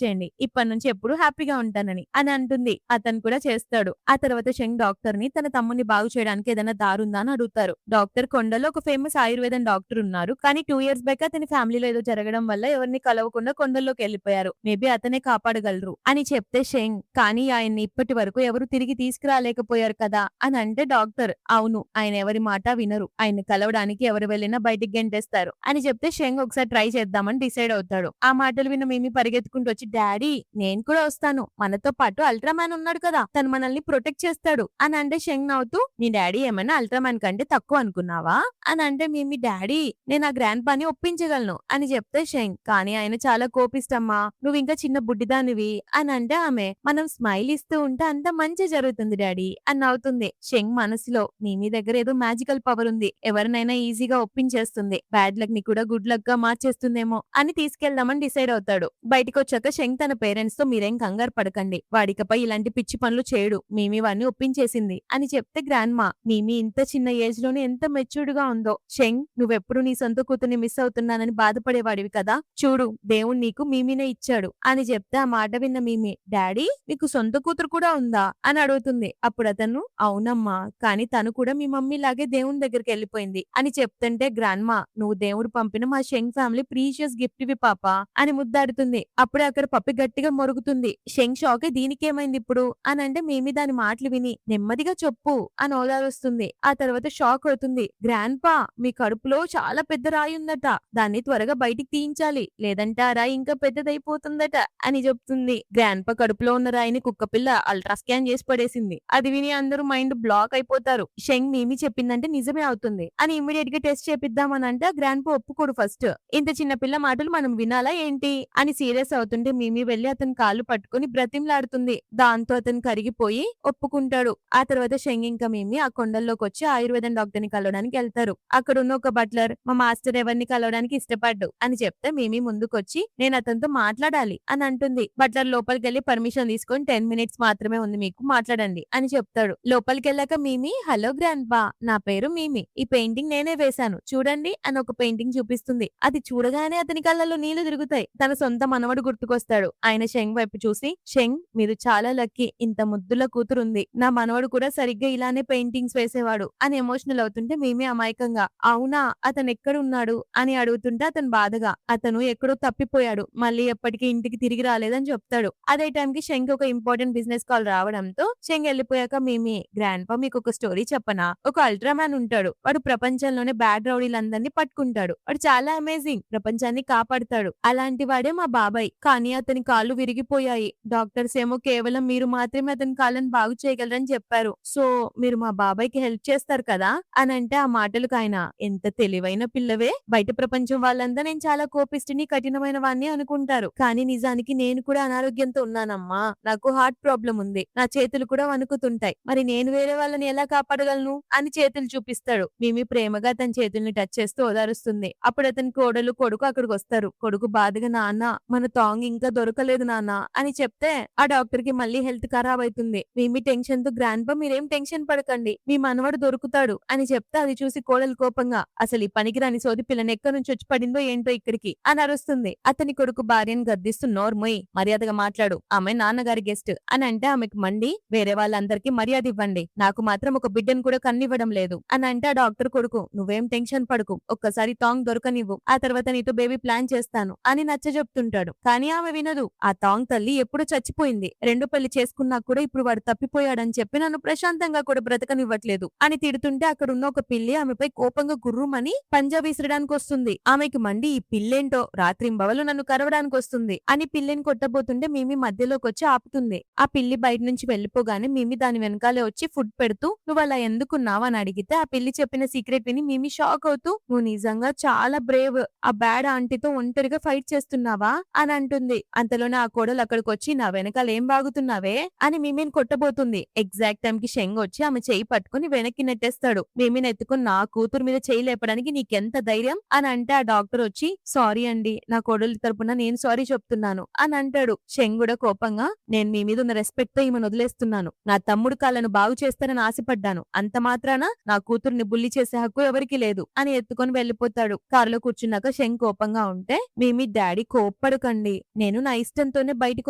చేయండి ఇప్పటి నుంచి ఎప్పుడు హ్యాపీగా ఉంటానని అని అంటుంది. అతను కూడా చేస్తాడు. ఆ తర్వాత శంగ్ డాక్టర్ ని తన తమ్ముని బాగు చేయడానికి ఏదైనా దారుందా అని అడుగుతారు. డాక్టర్ కొండలో ఒక ఫేమస్ ఆయుర్వేదం డాక్టర్ ఉన్నారు, కానీ 2 years బ్యాక్ అతని ఫ్యామిలీలో ఏదో జరగడం వల్ల ఎవరిని కలవకుండా కొండల్లోకి వెళ్లిపోయారు, మేబీ అతనే కాపాడగలరు అని చెప్తే శంగ్ కానీ ఆయన్ని ఇప్పటి వరకు ఎవరు తిరిగి తీసుకురాలేకపోయారు కదా అని అంటే డాక్టర్ అవును ఆయన ఎవరి మాట వినరు, ఆయన కలవడానికి ఎవరు వెళ్ళినా బయటికి గెంటేస్తారు అని చెప్తే శంగ్ ఒకసారి ట్రై చేద్దామని డిసైడ్ అవుతాడు. ఆ మాటలు విన్న మిమి పరిగెత్తుకుంటూ వచ్చి డాడీ నేను కూడా వస్తాను, మనతో పాటు అల్ట్రామ్యాన్ ఉన్నాడు కదా తను మనల్ని ప్రొటెక్ట్ చేస్తాడు అని అంటే శంగ్ నవ్వుతూ నీ డాడీ ఏమైనా అల్ట్రామ్యాన్ కంటే తక్కువ అనుకున్నావా అని అంటే మిమి డాడీ నేను ఆ గ్రాండ్ పాని ఒప్పించగలను అని చెప్తే శంగ్ కానీ ఆయన చాలా కోపిస్తమ్మా, నువ్వు ఇంకా చిన్న బుడ్డిదానివి అని అంటే ఆమె మనం స్మైల్ ఇస్తూ ఉంటే అంత మంచి జరుగుతుంది డాడీ అని నవ్వుతుంది. శంగ్ మనసులో మిమి దగ్గర ఏదో మ్యాజికల్ పవర్ ఉంది, ఎవరినైనా ఈజీగా ఒప్పించేస్తుంది, బ్యాడ్ లక్ ని కూడా గుడ్ లక్ గా మార్చేస్తుందేమో అని తీసుకెళ్దామని డిసైడ్ అవుతాడు. బయటకు వచ్చాక శంగ్ తన పేరెంట్స్ తో మీరేం కంగారు పడకండి, వాడికపై ఇలాంటి పిచ్చి పనులు చేయడు, మిమి వాడిని ఒప్పించేసింది అని చెప్తే గ్రాండ్ మా మిమి ఇంత చిన్న ఏజ్ లోనే ఎంత మెచ్యూర్డ్ గా ఉందో, శంగ్ నువ్వెప్పుడు నీ సొంత కూతుర్ని మిస్ అవుతున్నానని బాధపడేవాడివి కదా, చూడు దేవుడు నీకు మిమినే ఇచ్చాడు అని చెప్తే ఆ మాట విన్న మిమి డాడీ మీకు సొంత కూతురు కూడా ఉందా అని అడుగుతుంది. అప్పుడు అతను అవునమ్మా కానీ తను కూడా మీ మమ్మీ లాగే దేవుని దగ్గరికి వెళ్ళిపోయింది అని చెప్తుంటే గ్రాండ్ మా నువ్వు దేవుడు పంపిన మా శంగ్ ఫ్యామిలీ ప్రీషియస్ గిఫ్ట్ ఇవి పాప అని ముద్దాడుతుంది. అప్పుడే అక్కడ పప్పి గట్టిగా మొరుగుతుంది. శంగ్ షాక్ దీనికేమైంది ఇప్పుడు అని అంటే మేమి దాని మాటలు విని నెమ్మదిగా చెప్పు అని ఓదారుస్తుంది. ఆ తర్వాత షాక్ అవుతుంది. గ్రాండ్ పా మీ కడుపులో చాలా పెద్ద రాయి ఉందట, దాన్ని త్వరగా బయటికి తీయించాలి లేదంటే ఆ రాయి ఇంకా పెద్దదైపోతుందట అని చెప్తుంది. గ్రాండ్ పా కడుపులో ఉన్న రాయిని కుక్కపిల్ల అల్ట్రా స్కాన్ చేసి పడేసింది. అది విని అందరూ మైండ్ బ్లాక్ అయిపోతారు. శంగ్ మేమి చెప్పిందంటే నిజమే అవుతుంది అని ఇమీడియట్ గా టెస్ట్ చేపిద్దామని అంటే గ్రాండ్ పా ఒప్పుకోడు. ఫస్ట్ ఇంత చిన్న పిల్ల మాటలు మనం వినాలా ఏంటి అని సీరియస్ అవుతుంటే మిమి వెళ్లి అతని కాళ్ళు పట్టుకుని బ్రతిమలాడుతుంది. దాంతో అతను కరిగిపోయి ఒప్పుకుంటాడు. ఆ తర్వాత శంగ్ ఇంకా మిమి ఆ కొండల్లోకి వచ్చి ఆయుర్వేదం డాక్టర్ ని కలవడానికి వెళ్తారు. అక్కడ ఉన్న ఒక బట్లర్ మా మాస్టర్ ఎవరిని కలవడానికి ఇష్టపడ్డు అని చెప్తే మిమి ముందుకొచ్చి నేను అతనితో మాట్లాడాలి అని అంటుంది. బట్లర్ లోపలికెళ్లి పర్మిషన్ తీసుకొని 10 మినిట్స్ మాత్రమే ఉంది మీకు మాట్లాడండి అని చెప్తాడు. లోపలికెళ్ళాక మిమి హలో గ్రాండ్ పా నా పేరు మిమి. ఈ పెయింటింగ్ నేనే వేశాను చూడండి అని ఒక పెయింటింగ్ చూపిస్తుంది. అది చూడగానే అతని కళ్ళలో నీళ్లు తిరుగుతాయి. తన సొంత మనవడు గుర్తుకొస్తాడు. ఆయన షెంగ్ వైపు చూసి షెంగ్ మీరు చాలా లక్కీ ఇంత ముద్దుల కూతురుంది. నా మనవడు కూడా సరిగ్గా ఇలానే పెయింటింగ్స్ వేసేవాడు అని ఎమోషనల్ అవుతుంటే మిమి అమాయకంగా అవునా అతను ఎక్కడున్నాడు అని అడుగుతుంటే అతను బాధగా అతను ఎక్కడో తప్పిపోయాడు మళ్ళీ ఎప్పటికీ ఇంటికి తిరిగి రాలేదని చెప్తాడు. అదే టైంకి షెంగ్ ఒక ఇంపార్టెంట్ బిజినెస్ కాల్ రావడంతో షెంగ్ వెళ్ళిపోయాక మిమి గ్రాండ్ పా మీకు ఒక స్టోరీ చెప్పనా ఒక అల్ట్రామ్యాన్ ఉంటాడు. వాడు ప్రపంచంలోనే బ్యాడ్ రౌడీలందరినీ పట్టుకుంటాడు. వాడు చాలా అమేజింగ్ ప్రపంచాన్ని కాపాడుతాడు. అలాంటి వాడే మా బాబాయ్ కానీ అతని కాళ్ళు విరిగిపోయాయి. డాక్టర్స్ ఏమో కేవలం మీరు మాత్రమే అతని కాళ్ళని బాగు చేయగలరని చెప్పారు. సో మీరు మా బాబాయ్కి హెల్ప్ చేస్తారు కదా అని అంటే ఆ మాటలకు ఆయన ఎంత తెలివైన పిల్లవే బయట ప్రపంచం వాళ్ళంతా నేను చాలా కోపిష్టిని కఠినమైన వాణ్ణి అనుకుంటారు. కానీ నిజానికి నేను కూడా అనారోగ్యంతో ఉన్నానమ్మా. నాకు హార్ట్ ప్రాబ్లం ఉంది. నా చేతులు కూడా వణుకుతుంటాయి. మరి నేను వేరే వాళ్ళని ఎలా కాపాడగలను అని చేతులు చూపిస్తాడు. మిమి ప్రేమగా తన చేతుల్ని టచ్ చేస్తూ ఓదారుస్తుంది. అప్పుడు అతని కోడలు కొడుకు అక్కడికి వస్తారు. కొడుకు బాధగా నాన్న మన తాంగ్ ఇంకా దొరకలేదు నాన్న అని చెప్తే ఆ డాక్టర్ కి మళ్ళీ హెల్త్ ఖరాబ్ అవుతుంది. మిమి టెన్షన్ తో గ్రాండ్ పా మీరేం టెన్షన్ పడకండి మీ మనవడు దొరుకుతాడు అని చెప్తే అది చూసి కోడలు కోపంగా అసలు ఈ పనికిరాని సోది పిల్లని ఎక్కడి నుంచి వచ్చి పడిందో ఏంటో ఇక్కడికి అని అరుస్తుంది. అతని కొడుకు భార్యను గద్దిస్తూ నోర్మోయ్ మర్యాదగా మాట్లాడు ఆమె నాన్నగారి గెస్ట్ అని అంటే ఆమెకు మండి వేరే వాళ్ళందరికీ మర్యాద ఇవ్వండి నాకు మాత్రం ఒక బిడ్డను కూడా కన్నివ్వడం లేదు అని అంటే ఆ డాక్టర్ కొడుకు నువ్వేం టెన్షన్ పడుకు ఒక్కసారి తాంగ్ దొరకనివ్వు ఆ తర్వాత నీతో బేబీ ప్లాన్ చేస్తాను అని నచ్చ చెప్తుంటాడు. కానీ ఆమె వినదు. ఆ తాంగ్ తల్లి ఎప్పుడో చచ్చిపోయింది. రెండో పెళ్లి చేసుకున్నా కూడా ఇప్పుడు వాడు తప్పిపోయాడని చెప్పి నన్ను ప్రశాంతంగా కూడా బ్రతకనివ్వట్లేదు అని తిడుతుంటే అక్కడున్న ఒక పిల్లి ఆమెపై కోపంగా గుర్రుమని పంజా విసరడానికి వస్తుంది. ఆమెకి మండి ఈ పిల్లేంటో రాత్రింబవలు నన్ను కరవడానికి వస్తుంది అని పిల్లిని కొట్టబోతుంటే మిమి మధ్యలోకి వచ్చి ఆపుతుంది. ఆ పిల్లి బయట నుంచి వెళ్లిపోగానే మిమి దాని వెనకాలే వచ్చి ఫుడ్ పెడుతూ నువ్వు అలా ఎందుకున్నావు అని అడిగితే ఆ పిల్లి చెప్పిన సీక్రెట్ విని మిమి షాక్ అవుతూ నువ్వు నిజంగా చాలా బ్రేవ్ ఆ బ్యాడ్ ఆంటీతో ఒంటరిగా ఫైట్ చేస్తున్నావా అని అంటుంది. అంతలోనే ఆ కోడలు అక్కడికి వచ్చి నా వెనకాల ఏం బాగుతున్నావే అని మిమిని కొట్టబోతుంది. ఎగ్జాక్ట్ టైం కి షెంగ్ వచ్చి ఆమె చేయి పట్టుకుని వెనక్కి నెట్టేస్తాడు. మిమిని ఎత్తుకుని నా కూతురు మీద చేయి లేపడానికి నీకెంత ధైర్యం అని అంటే ఆ డాక్టర్ వచ్చి సారీ అండి నా కోడలి తరపున నేను సారీ చెప్తున్నాను అని అంటాడు. షెంగ్ కూడా కోపంగా నేను మీ మీద ఉన్న రెస్పెక్ట్ తో ఈమెను వదిలేస్తున్నాను. నా తమ్ముడు కాళ్ళను బాగు చేస్తానని ఆశపడ్డాను. అంత మాత్రాన నా కూతుర్ని బుల్లి చేసే హక్కు ఎవరికి లేదు అని ఎత్తుకొని వెళ్లిపోతాడు. కారులో కూర్చున్నాక షెంగ్ కోపంగా ఉంటే మీ డాడీ కోప్పడకండి నేను నా ఇష్టంతోనే బయటకు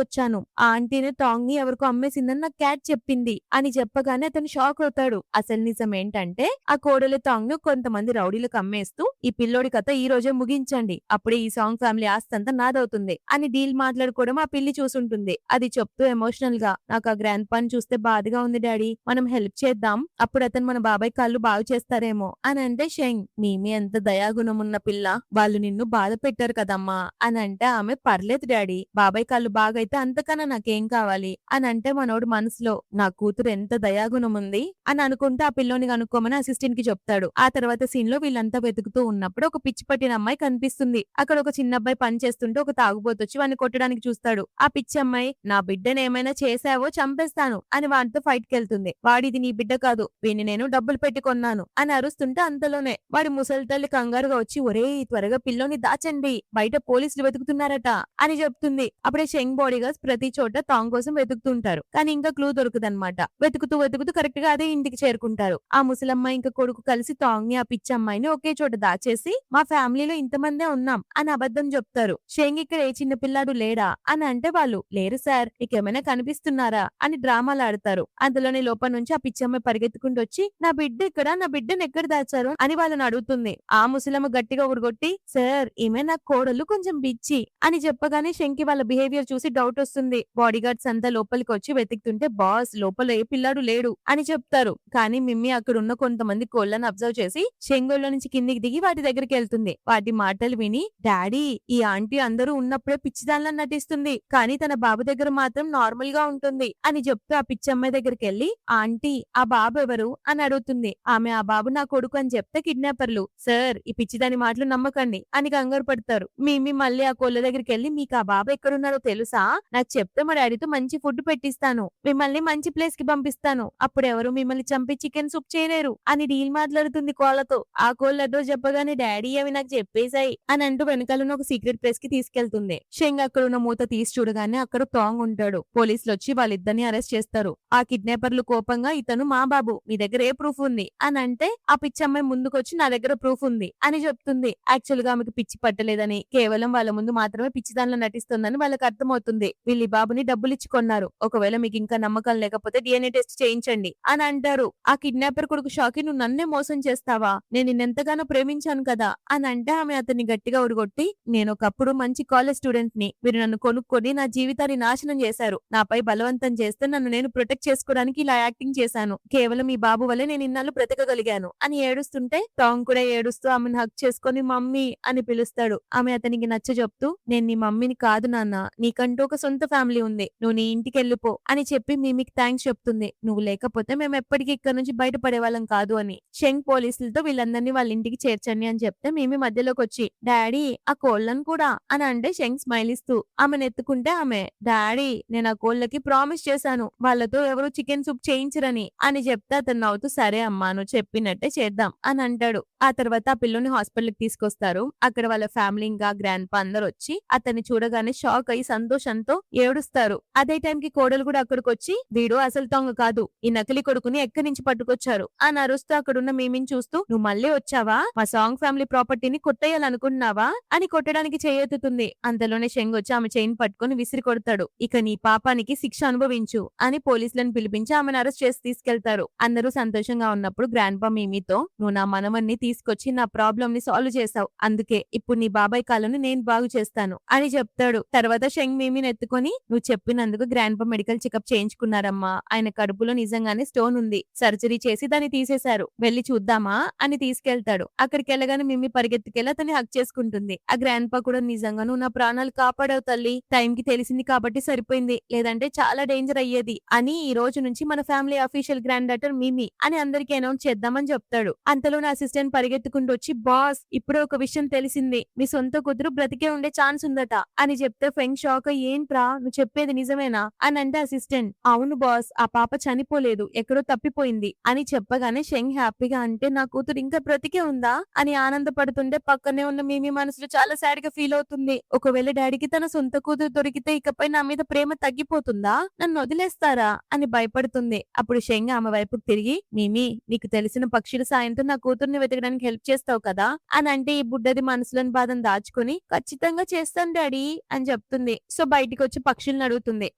వచ్చాను. ఆ ఆంటీని తాంగ్ ని ఎవరికో అమ్మేసిందని నా క్యాట్ చెప్పింది అని చెప్పగానే అతను షాక్ అవుతాడు. అసలు నిజం ఏంటంటే ఆ కోడలి తాంగ్ ను కొంతమంది రౌడీలకు అమ్మేస్తూ ఈ పిల్లోడి కథ ఈ రోజే ముగించండి అప్పుడే ఈ సాంగ్ ఫ్యామిలీ ఆస్తి అంతా నాదవుతుంది అని డీల్ మాట్లాడుకోవడం ఆ పిల్లి చూసుంటుంది. అది చెప్తూ ఎమోషనల్ గా నాకు ఆ గ్రాండ్ పాన్ చూస్తే బాధగా ఉంది డాడీ మనం హెల్ప్ చేద్దాం అప్పుడు అతను మన బాబాయ్ కాళ్ళు బాగు చేస్తారేమో అని అంటే షెంగ్ మీమి ఎంత దయాగుణం ఉన్న పిల్ల వాళ్ళు నిన్ను బాధ పెట్టారు కదమ్మా అని అంటే ఆమె పర్లేదు డాడీ బాబాయ్ కాళ్ళు బాగైతే అంతకన్నా నాకేం కావాలి అని అంటే మనోడు మనసులో నా కూతురు ఎంత దయాగుణం ఉంది అని అనుకుంటే ఆ పిల్లోని కనుక్కోమని అసిస్టెంట్ కి చెప్తాడు. ఆ తర్వాత సీన్ లో వీళ్ళంతా వెతుకుతూ ఉన్నప్పుడు ఒక పిచ్చి పట్టిన అమ్మాయి కనిపిస్తుంది. అక్కడ ఒక చిన్న అబ్బాయి పని చేస్తుంటే ఒక తాగుబోతొచ్చి వాడిని కొట్టడానికి చూస్తాడు. ఆ పిచ్చి అమ్మాయి నా బిడ్డను ఏమైనా చేసావో చంపేస్తాను అని వాడితో ఫైట్ కెళ్తుంది. వాడిది నీ బిడ్డ కాదు వీడిని నేను డబ్బులు పెట్టి కొన్నాను అని అరుస్తుంటే అంతలోనే వాడి ముసలి తల్లి కంగారుగా వచ్చి ఒరే త్వరగా పిల్లోని దాచండి బయట పోలీసులు వెతుకుతున్నారట అని చెప్తుంది. అప్పుడే షెంగ్ బాడీ గార్డ్స్ ప్రతి చోట తాంగ్ కోసం వెతుకుతుంటారు. కానీ ఇంకా క్లూ దొరకదన్నమాట. వెతుకుతూ వెతుకుతూ కరెక్ట్ గా అదే ఇంటికి చేరుకుంటారు. ఆ ముసలమ్మాయి ఇంకా కొడుకు కలిసి తాంగ్ ని ఆ పిచ్చి అమ్మాయిని ఒకే చోట దాచేసి మా ఫ్యామిలీలో ఇంతమందే ఉన్నాం అని అబద్ధం చెప్తారు. షెంగ్ ఇక్కడ ఏ చిన్న పిల్లాడు లేడా అని అంటే వాళ్ళు లేరు సార్ నీకేమైనా కనిపిస్తున్నారా అని డ్రామాలు ఆడతారు. అందులోనే లోపల నుంచి ఆ పిచ్చమ్మాయి పరిగెత్తుకుంటూ వచ్చి నా బిడ్డ ఇక్కడ నా బిడ్డను ఎక్కడ దాచారు అని వాళ్ళని అడుగుతుంది. ఆ ముసలమ్మ గట్టిగా ఉడగొట్టి సార్ ఈమె నా కోడలు కొంచెం బిచ్చి అని చెప్పగానే షెంకి వాళ్ళ బిహేవియర్ చూసి డౌట్ వస్తుంది. బాడీ గార్డ్స్ అంతా లోపలికి వచ్చి వెతుకుతుంటే బాస్ లోపల ఏ పిల్లాడు లేడు అని చెప్తారు. కానీ మిమ్మి అక్కడ ఉన్న కొంతమంది కోళ్లను అబ్జర్వ్ చేసి షెంగోల్లో నుంచి కిందికి దిగి వాటి దగ్గరికి వెళ్తుంది. వాటి మాటలు విని డాడీ ఈ ఆంటీ అందరూ ఉన్నప్పుడే పిచ్చిదానిలా నటిస్తుంది కానీ తన బాబు దగ్గర మాత్రం నార్మల్ గా ఉంటుంది అని చెప్తూ ఆ పిచ్చి అమ్మాయి దగ్గరికి వెళ్లి ఆంటీ ఆ బాబు ఎవరు అని అడుగుతుంది. ఆమె ఆ బాబు నా కొడుకు అని చెప్తే కిడ్నాపర్లు సార్ ఈ పిచ్చిదాని మాటలు నమ్మకండి అని కంగారు పడతారు. మిమ్మి మళ్ళీ ఆ కోళ్ళ దగ్గరికి వెళ్లి మీకు ఆ బాబు ఎక్కడున్నారో తెలుసా నాకు చెప్తే మా డాడీతో మంచి ఫుడ్ పెట్టిస్తాను మిమ్మల్ని మంచి ప్లేస్ కి పంపిస్తాను అప్పుడు ఎవరు మిమ్మల్ని చంపి చికెన్ సూప్ చేయలేరు అని డీల్ మాట్లాడుతుంది కోళ్ళతో. ఆ కోళ్ళు అడ్రస్ చెప్ప చెప్పగానే డాడీ అవి నాకు చెప్పేశాయి అని అంటూ వెనకాలన్న ఒక సీక్రెట్ ప్లేస్ కి తీసుకెళ్తుంది. షెంగ్ అక్కడ ఉన్న మూత తీసి చూడగానే అక్కడ టాంగ్ ఉంటాడు. పోలీసులు వచ్చి వాళ్ళిద్దరిని అరెస్ట్ చేస్తారు. ఆ కిడ్నాపర్లు కోపంగా ఇతను మా బాబు, మీ దగ్గర ఏ ప్రూఫ్ ఉంది అని అంటే ఆ పిచ్చమ్మాయి ముందుకొచ్చి నా దగ్గర ప్రూఫ్ ఉంది అని చెప్తుంది. యాక్చువల్ గా ఆమెకు పిచ్చి పట్టలేదని, కేవలం వాళ్ళ ముందు మాత్రమే పిచ్చిదానిలో నటిస్తుందని వాళ్ళకి అర్థమవుతుంది. వీళ్ళు ఈ బాబుని డబ్బులిచ్చి కొన్నారు. ఒకవేళ మీకు ఇంకా నమ్మకం లేకపోతే DNA టెస్ట్ చేయించండి అని అంటారు. ఆ కిడ్నాపర్ కొడుకు షాకి, నువ్వు నన్నే మోసం చేస్తావా, నేను నిన్నెంతగానో ప్రేమించాను కదా అని అంటే ఆమె అతన్ని గట్టిగా ఉడగొట్టి, నేను ఒకప్పుడు మంచి కాలేజ్ స్టూడెంట్ ని, మీరు నన్ను కొనుక్కొని నా జీవితాన్ని నాశనం చేశారు. నాపై బలవంతం చేస్తే నన్ను నేను ప్రొటెక్ట్ చేసుకోవడానికి ఇలా యాక్టింగ్ చేశాను. కేవలం ఈ బాబు వల్లే నేను ఇన్నాళ్ళు బ్రతకగలిగాను అని ఏడుస్తుంటే టాంగ్ కూడా ఏడుస్తూ ఆమెను హక్ చేసుకొని మమ్మీ అని పిలుస్తాడు. ఆమె అతనికి నచ్చ చెప్తూ, నేను నీ మమ్మీని కాదు నాన్న, నీకంటూ ఒక సొంత ఫ్యామిలీ ఉంది, నువ్వు నీ ఇంటికి వెళ్ళిపో అని చెప్పి మిమీకి థ్యాంక్స్ చెప్తుంది. నువ్వు లేకపోతే మేము ఎప్పటికీ ఇక్కడ నుంచి బయటపడేవాళ్ళం కాదు అని. షెంగ్ పోలీసులతో వీళ్ళందరినీ వాళ్ళ ఇంటికి చేర్చండి అని చెప్తే మిమీ మధ్యలోకి వచ్చి, డాడీ ఆ కోళ్ళను కూడా అని అంటే షెంగ్ స్మైల్ ఇస్తూ ఆమెను ఎత్తుకుంటే ఆమె, డాడీ నేను ఆ కోళ్ళకి ప్రామిస్ చేశాను వాళ్ళతో ఎవరు చికెన్ సూప్ చేయించరని అని చెప్తే అతను నవ్వుతూ, సరే అమ్మా నువ్వు చెప్పినట్టే చేద్దాం అని అంటాడు. ఆ తర్వాత ఆ పిల్లని హాస్పిటల్ కి తీసుకొస్తారు. అక్కడ వాళ్ళ ఫ్యామిలీ ఇంకా గ్రాండ్ పా అందరు వచ్చి అతన్ని చూడగానే షాక్ అయి సంతోషంతో ఏడుస్తారు. అదే టైం కి కోడలు కూడా అక్కడికి వచ్చి, వీడు అసలు దొంగ కాదు, ఈ నకిలీ కొడుకుని ఎక్కడి నుంచి పట్టుకొచ్చారు అని అరుస్తూ అక్కడున్న మీమిని చూస్తూ, నువ్వు మళ్ళీ వచ్చావా, మా సాంగ్ ఫ్యామిలీ ప్రాపర్టీని కొట్టేయాలనుకున్నావా అని కొట్టడానికి చేయెత్తుతుంది. అంతలోనే షెంగ్ వచ్చి ఆమె చైన్ పట్టుకుని విసిరి కొడతాడు. ఇక నీ పాపానికి శిక్ష అనుభవించు అని పోలీసులను పిలిపించి ఆమెను అరెస్ట్ చేసి తీసుకెళ్తారు. అందరూ సంతోషంగా ఉన్నప్పుడు గ్రాండ్ పా మీమీతో, నువ్వు నా మనవన్ని తీసుకొచ్చి నా ప్రాబ్లం ని సాల్వ్ చేసావు, అందుకే ఇప్పుడు నీ బాబాయ్ కాళ్ళను నేను బాగు చేస్తాను అని చెప్తాడు. తర్వాత షెంగ్ మీమిని ఎత్తుకొని, నువ్వు చెప్పినందుకు గ్రాండ్ పా మెడికల్ చెకప్ చేయించుకున్నారమ్మా, ఆయన కడుపులో నిజంగానే స్టోన్ ఉంది, సర్జరీ చేసి దాన్ని తీసేశారు, వెళ్లి చూద్దామా అని తీసుకెళ్తాడు. అక్కడికి వెళ్ళగానే మిమ్మీ పరిగెత్తుకెళ్ళి అతన్ని హక్ చేసుకుంటుంది. ఆ గ్రాండ్ పా కూడా, నిజంగా నువ్వు నా ప్రాణాలు కాపాడావు తల్లి, టైం కి తెలిసింది కాబట్టి సరిపోయింది, లేదంటే చాలా డేంజర్ అయ్యేది అని ఈ రోజు నుంచి మన ఫ్యామిలీ అఫీషియల్ గ్రాండ్ డాటర్ మిమీ అని అందరికి అనౌన్స్ చేద్దామని చెప్తాడు. అంతలోనే అసిస్టెంట్ పరిగెత్తుకుంటూ వచ్చి, బాస్ ఇప్పుడే ఒక విషయం తెలిసింది, మీ సొంత కూతురు బ్రతికే ఉండే ఛాన్స్ ఉందట అని చెప్తే ఫెంగ్ షాక్, ఏంట్రా నువ్వు చెప్పేది నిజమేనా అని అంటే అసిస్టెంట్, అవును బాస్, ఆ పాప చనిపోలేదు, ఎక్కడో తప్పిపోయింది అని చెప్పగానే షెంగ్ హ్యాపీగా, అంటే నా కూతురు ఇంకా బ్రతికే ఉందా అని ఆనందపడుతుంటే పక్కనే ఉన్న మిమీ మనసులో చాలా సాడ్ గా ఫీల్ అవుతుంది. ఒకవేళ డాడీకి తన సొంత కూతురు దొరికితే ఇకపై నా మీద ప్రేమ తగ్గిపోతుందా, నన్ను వదిలేస్తారా అని భయపడుతుంది. అప్పుడు షెంగ్ ఆమె వైపుకు తిరిగి, మిమీ నీకు తెలిసిన పక్షుల సాయంతో నా కూతుర్ని వెతకడానికి హెల్ప్ చేస్తావు కదా అని అంటే ఈ బుడ్డది మనసులోని బాధను దాచుకుని, ఖచ్చితంగా చేస్తాను డాడీ అని చెప్తుంది. సో బయటికి వచ్చి పక్షులను అడుగుతుంది.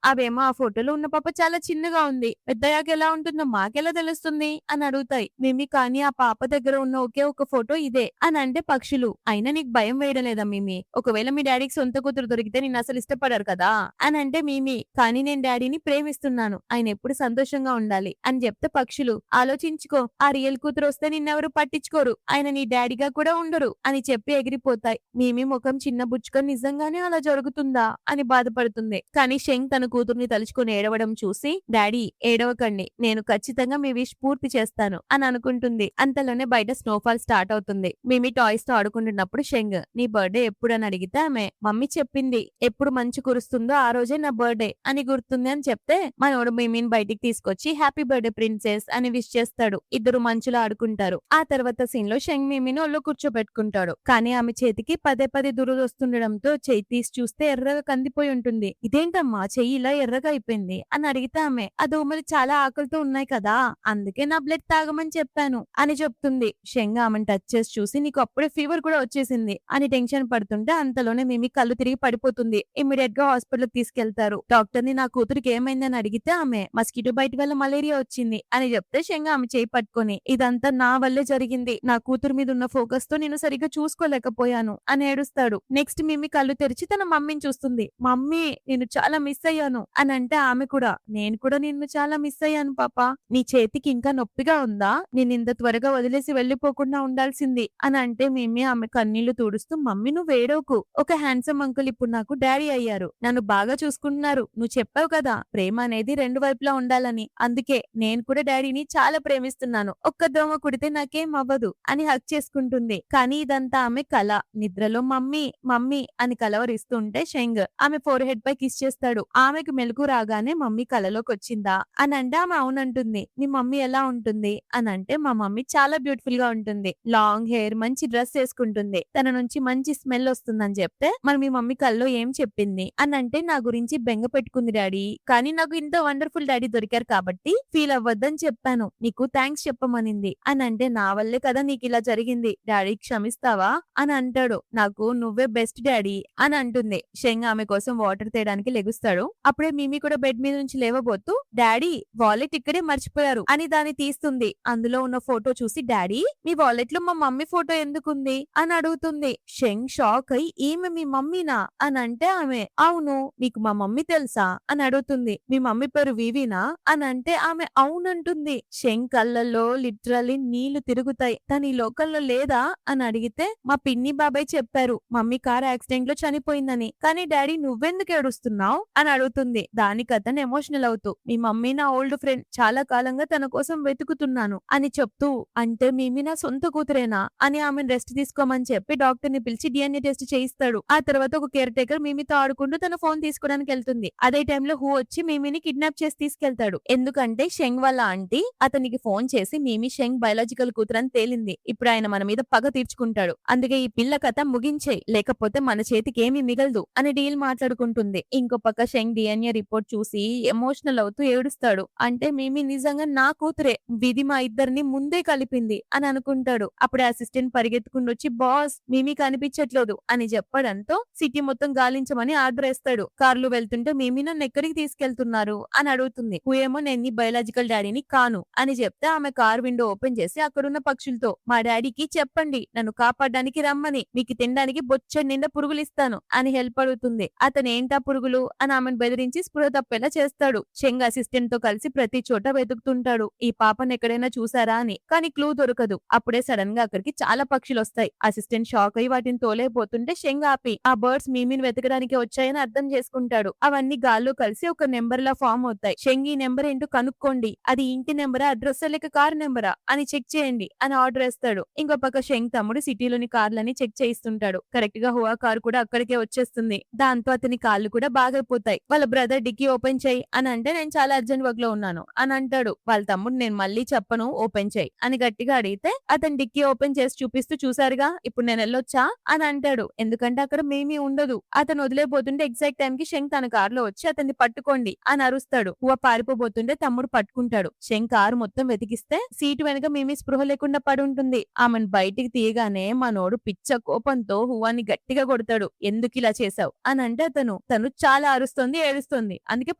అవేమో ఆ ఫోటోలో ఉన్న పాప చాలా చిన్నగా ఉంది, పెద్దయ్యాక ఎలా ఉంటుందో మాకెలా తెలుస్తుంది అని అడుగుతాయి. మిమీ, కానీ ఆ పాప దగ్గర ఉన్న ఒకే ఒక ఫోటో ఇదే అని అంటే పక్షులు, అయినా నీకు భయం వేయడం లేదా మిమీ, ఒకవేళ మీ డాడీకి సొంత కూతురు దొరికితే నిన్ను అసలు ఇష్టపడారు కదా అని అంటే మిమీ, కానీ నేను డాడీని ప్రేమిస్తున్నాను, ఆయన ఎప్పుడు సంతోషంగా ఉండాలి అని చెప్తే పక్షులు, ఆలోచించుకో, ఆ రియల్ కూతురు వస్తే నిన్నెవరు పట్టించుకోరు, ఆయన నీ డాడీగా కూడా ఉండరు అని చెప్పి ఎగిరిపోతాయి. మిమీ ముఖం చిన్న బుచ్చుకొని నిజంగానే అలా జరుగుతుందా అని బాధపడుతుంది. కానీ షెంగ్ తన కూతుర్ని తలుచుకుని ఏడవడం చూసి, డాడీ ఏడవకండి, నేను ఖచ్చితంగా మీ విష్ పూర్తి చేస్తాను అని అనుకుంటుంది. అంతలోనే బయట స్నోఫాల్ స్టార్ట్ అవుతుంది. మిమీ టాయ్స్ తో ఆడుకుంటున్నప్పుడు షెంగ్, నీ బర్త్డే ఎప్పుడు అని అడిగితే ఆమె, మమ్మీ చెప్పింది ఎప్పుడు మంచు కురుస్తుందో ఆ రోజే నా బర్త్డే అని గుర్తుంది అని చెప్తే మనోడు మిమీని బయటికి తీసుకొచ్చి హ్యాపీ బర్త్డే ప్రిన్సెస్ అని విష్ చేస్తాడు. ఇద్దరు మంచులో ఆడుకుంటారు. ఆ తర్వాత సీన్ లో షెంగ్ మిమీని ఒళ్ళో కూర్చోబెట్టుకుంటాడు. కానీ ఆమె చేతికి పదే పదే దురద వస్తుండడంతో చెయ్యి తీసి చూస్తే ఎర్రగా కందిపోయి ఉంటుంది. ఇదేంటమ్మా చెయ్యి ఇలా ఎర్రగా అయిపోయింది అని అడిగితే ఆమె, ఆ దోమలు చాలా ఆకలితో ఉన్నాయి కదా, అందుకే నా బ్లడ్ తాగమని చెప్పాను అని చెప్తుంది. షెంగ్ ఆమెను టచ్ చేసి చూసి, నీకు అప్పుడే ఫీవర్ కూడా వచ్చేసింది అని టెన్షన్ పడుతుంటే అంతలోనే మిమీ కళ్ళు తిరిగి పడిపోతుంది. ఇమ్మీడియట్ గా హాస్పిటల్ తీసుకెళ్తారు. డాక్టర్ ని నా కూతురికి ఏమైందని అడిగితే ఆమె, మస్కిటో బైట్ వల్ల మలేరియా వచ్చింది అని చెప్తే షెంగ్ ఆమె చేయి పట్టుకొని, ఇదంతా నా వల్లే జరిగింది, నా కూతురు మీద ఉన్న ఫోకస్ తో నేను సరిగ్గా చూసుకోలేకపోయాను అని ఏడుస్తాడు. నెక్స్ట్ మిమీ కళ్ళు తెరిచి తన మమ్మీని చూస్తుంది. మమ్మీ నేను చాలా మిస్ అయ్యాను అని అంటే ఆమె కూడా, నేను కూడా నిన్ను చాలా మిస్ అయ్యాను పాప, నీ చేతికి ఇంకా నొప్పిగా ఉందా, నేను ఇంత త్వరగా వదిలేసి వెళ్లిపోకుండా ఉండాల్సింది అని అంటే మిమీ ఆమె కన్నీళ్లు తుడుస్తూ, మమ్మీ నువ్వు ఏడవకు, ఒక హ్యాండ్సమ్ అంకుల్ ఇప్పుడు నాకు డాడీ అయ్యారు, నన్ను బాగా చూసుకుంటున్నారు, నువ్వు చెప్పావు కదా ప్రేమ అనేది రెండు వైపులా ఉండాలని, అందుకే నేను కూడా డాడీని చాలా ప్రేమిస్తున్నాను, ఒక్క దోమ కుడితే నాకేం అవ్వదు అని హక్ చేసుకుంటుంది. కానీ ఇదంతా ఆమె కళ. నిద్రలో మమ్మీ మమ్మీ అని కలవరిస్తుంటే షెంగ్ ఆమె ఫోర్ హెడ్ పై కిస్ చేస్తాడు. ఆమెకు మెలకు రాగానే మమ్మీ కలలోకి వచ్చిందా అని అంటే ఆమె అవునంటుంది. మీ మమ్మీ ఎలా ఉంటుంది అని అంటే, మా మమ్మీ చాలా బ్యూటిఫుల్ గా ఉంటుంది, లాంగ్ లాంగ్ హెయిర్, మంచి డ్రెస్ వేసుకుంటుంది. తన నుంచి మంచి స్మెల్ వస్తుందని చెప్తే, మరి మీ మమ్మీ కల్లో ఏం చెప్పింది అని అంటే, నా గురించి బెంగ పెట్టుకుంది డాడీ. కానీ నాకు ఇంత వండర్ఫుల్ డాడీ దొరికారు కాబట్టి ఫీల్ అవ్వద్దని చెప్పాను. నీకు థ్యాంక్స్ చెప్పమనింది అని అంటే, నా వల్లే కదా నీకు ఇలా జరిగింది. డాడీ క్షమిస్తావా అని అంటాడు. నాకు నువ్వే బెస్ట్ డాడీ అని అంటుంది. షెంగ్ ఆమె కోసం వాటర్ తేయడానికి లెగుస్తాడు. అప్పుడే మిమి కూడా బెడ్ మీద నుంచి లేవబోతూ, డాడీ వాలెట్ ఇక్కడే మర్చిపోయారు అని దాన్ని తీస్తుంది. అందులో ఉన్న ఫోటో చూసి, డాడీ మీ వాలెట్ లో మా మమ్మీ ఫోటో ఎందుకుంది అని అడుగుతుంది. షెంగ్ షాక్ అయి, ఈమె మీ మమ్మీనా అని అంటే, ఆమె అవును మీకు మా మమ్మీ తెలుసా అని అడుగుతుంది. మీ మమ్మీ పేరు వివినా అని అంటే, ఆమె అవునంటుంది. షెంగ్ కళ్ళల్లో లిటరల్లీ నీళ్లు తిరుగుతాయి. తను ఈ లోకంలో లేదా అని అడిగితే, మా పిన్ని బాబాయ్ చెప్పారు మమ్మీ కార్ యాక్సిడెంట్ లో చనిపోయిందని. కానీ డాడీ నువ్వెందుకు ఏడుస్తున్నావు అని అడుగుతుంది. దానికి అతను ఎమోషనల్ అవుతూ, మీ మమ్మీ నా ఓల్డ్ ఫ్రెండ్, చాలా కాలంగా తన కోసం వెతుకుతున్నాను అని చెప్తూ, అంటే మిమి నా సొంత కూతురేనా అని ఆమెను రెస్ట్ తీసుకోమని చెప్పి డాక్టర్ ని పిలిచి డిఎన్ఏ టెస్ట్ చేయిస్తాడు. ఆ తర్వాత ఒక కేర్ టేకర్ మిమితో ఆడుకుంటూ తన ఫోన్ తీసుకోవడానికి వెళ్తుంది. అదే టైంలో హూ వచ్చి మిమిని కిడ్నాప్ చేసి తీసుకెళ్తాడు. ఎందుకంటే షెంగ్ వాళ్ళ ఆంటీ అతనికి ఫోన్ చేసి మిమి షెంగ్ బయాలజికల్ కూతురని తేలింది. ఇప్పుడు ఆయన మన మీద పగ తీర్చుకుంటాడు. అందుకే ఈ పిల్ల కథ ముగించేయి, లేకపోతే మన చేతికి ఏమీ మిగలదు అని డీల్ మాట్లాడుకుంటుంది. ఇంకో పక్క షెంగ్ డిఎన్ఏ రిపోర్ట్ చూసి ఎమోషనల్ అవుతూ ఏడుస్తాడు. అంటే మిమి నిజంగా నా కూతురే, విధి మా ఇద్దరిని ముందే కలిపింది అని అనుకుంటాడు. అప్పుడే అసిస్టెంట్ పరిగెత్తుకుని వచ్చి, బాస్ మిమి కనిపించట్లేదు అని చెప్పడంతో సిటీ మొత్తం గాలించమని ఆర్డర్ వేస్తాడు. కార్లు వెళ్తుంటే మిమి నన్ను ఎక్కడికి తీసుకెళ్తున్నారు అని అడుగుతుంది. ఏమో నేను నీ బయాలజికల్ డాడీని కాను అని చెప్తే, ఆమె కార్ విండో ఓపెన్ చేసి అక్కడున్న పక్షులతో, మా డాడీకి చెప్పండి నన్ను కాపాడడానికి రమ్మని, మీకు తినడానికి బొచ్చడి నిండా పురుగులు ఇస్తాను అని హెల్ప్ అడుగుతుంది. అతను ఏంటా పురుగులు అని ఆమెను బెదిరించి స్పృహ తప్పేలా చేస్తాడు. షెంగ్ అసిస్టెంట్ తో కలిసి ప్రతి చోట వెతుకుతుంటాడు ఈ పాపను ఎక్కడైనా చూసారా అని. కానీ క్లూ దొరకదు. అప్పుడే సడన్ గా అక్కడికి చాలా పక్షులు వస్తాయి. అసిస్టెంట్ షాక్ అయి వాటిని తోలేపోతుంటే షెంగ్ ఆపి, ఆ బర్డ్స్ మిమిని వెతకడానికి వచ్చాయని అర్థం చేసుకుంటాడు. అవన్నీ గాల్లో కలిసి ఒక నెంబర్ లా ఫామ్ అవుతాయి. షెంగ్ ఈ నెంబర్ ఏంటో కనుక్కోండి, అది ఇంటి నెంబరా, అడ్రస్ లేక కార్ నెంబరా అని చెక్ చేయండి అని ఆర్డర్ వేస్తాడు. ఇంకో పక్క షెంగ్ తమ్ముడు సిటీలోని కార్లని చెక్ చేయిస్తుంటాడు. కరెక్ట్ గా హువా కార్ కూడా అక్కడికే వచ్చేస్తుంది. దాంతో అతని కాళ్ళు కూడా బాగైపోతాయి. వాళ్ళ బ్రదర్ డిక్కీ ఓపెన్ చేయి అని అంటే, నేను చాలా అర్జెంట్ వర్క్ లో ఉన్నాను అని అంటాడు. వాళ్ళ తమ్ముడు, నేను మళ్ళీ చెప్పను ఓపెన్ చేయి అని గట్టిగా అడిగితే, అతను డిక్కీ ఓపెన్ చేసి చూపిస్తూ, చూసారుగా ఇప్పుడు నేను వెళ్ళొచ్చా అని అంటాడు. ఎందుకంటే అక్కడ మేమీ ఉండదు. అతను వదిలేపోతుంటే ఎగ్జాక్ట్ టైం కి షెంగ్ తన కారులో వచ్చి అతన్ని పట్టుకోండి అని అరుస్తాడు. హువా పారిపోబోతుంటే తమ్ముడు పట్టుకుంటాడు. షెంగ్ కారు మొత్తం వెతికిస్తే సీటు వెనక మేమీ స్పృహ లేకుండా పడి ఉంటుంది. ఆమెను బయటికి తీయగానే మనోడు పిచ్చ కోపంతో హువాని గట్టిగా కొడతాడు. ఎందుకు ఇలా చేశావు అని అంటే, తను చాలా అరుస్తోంది, ఏడుస్తుంది, అందుకే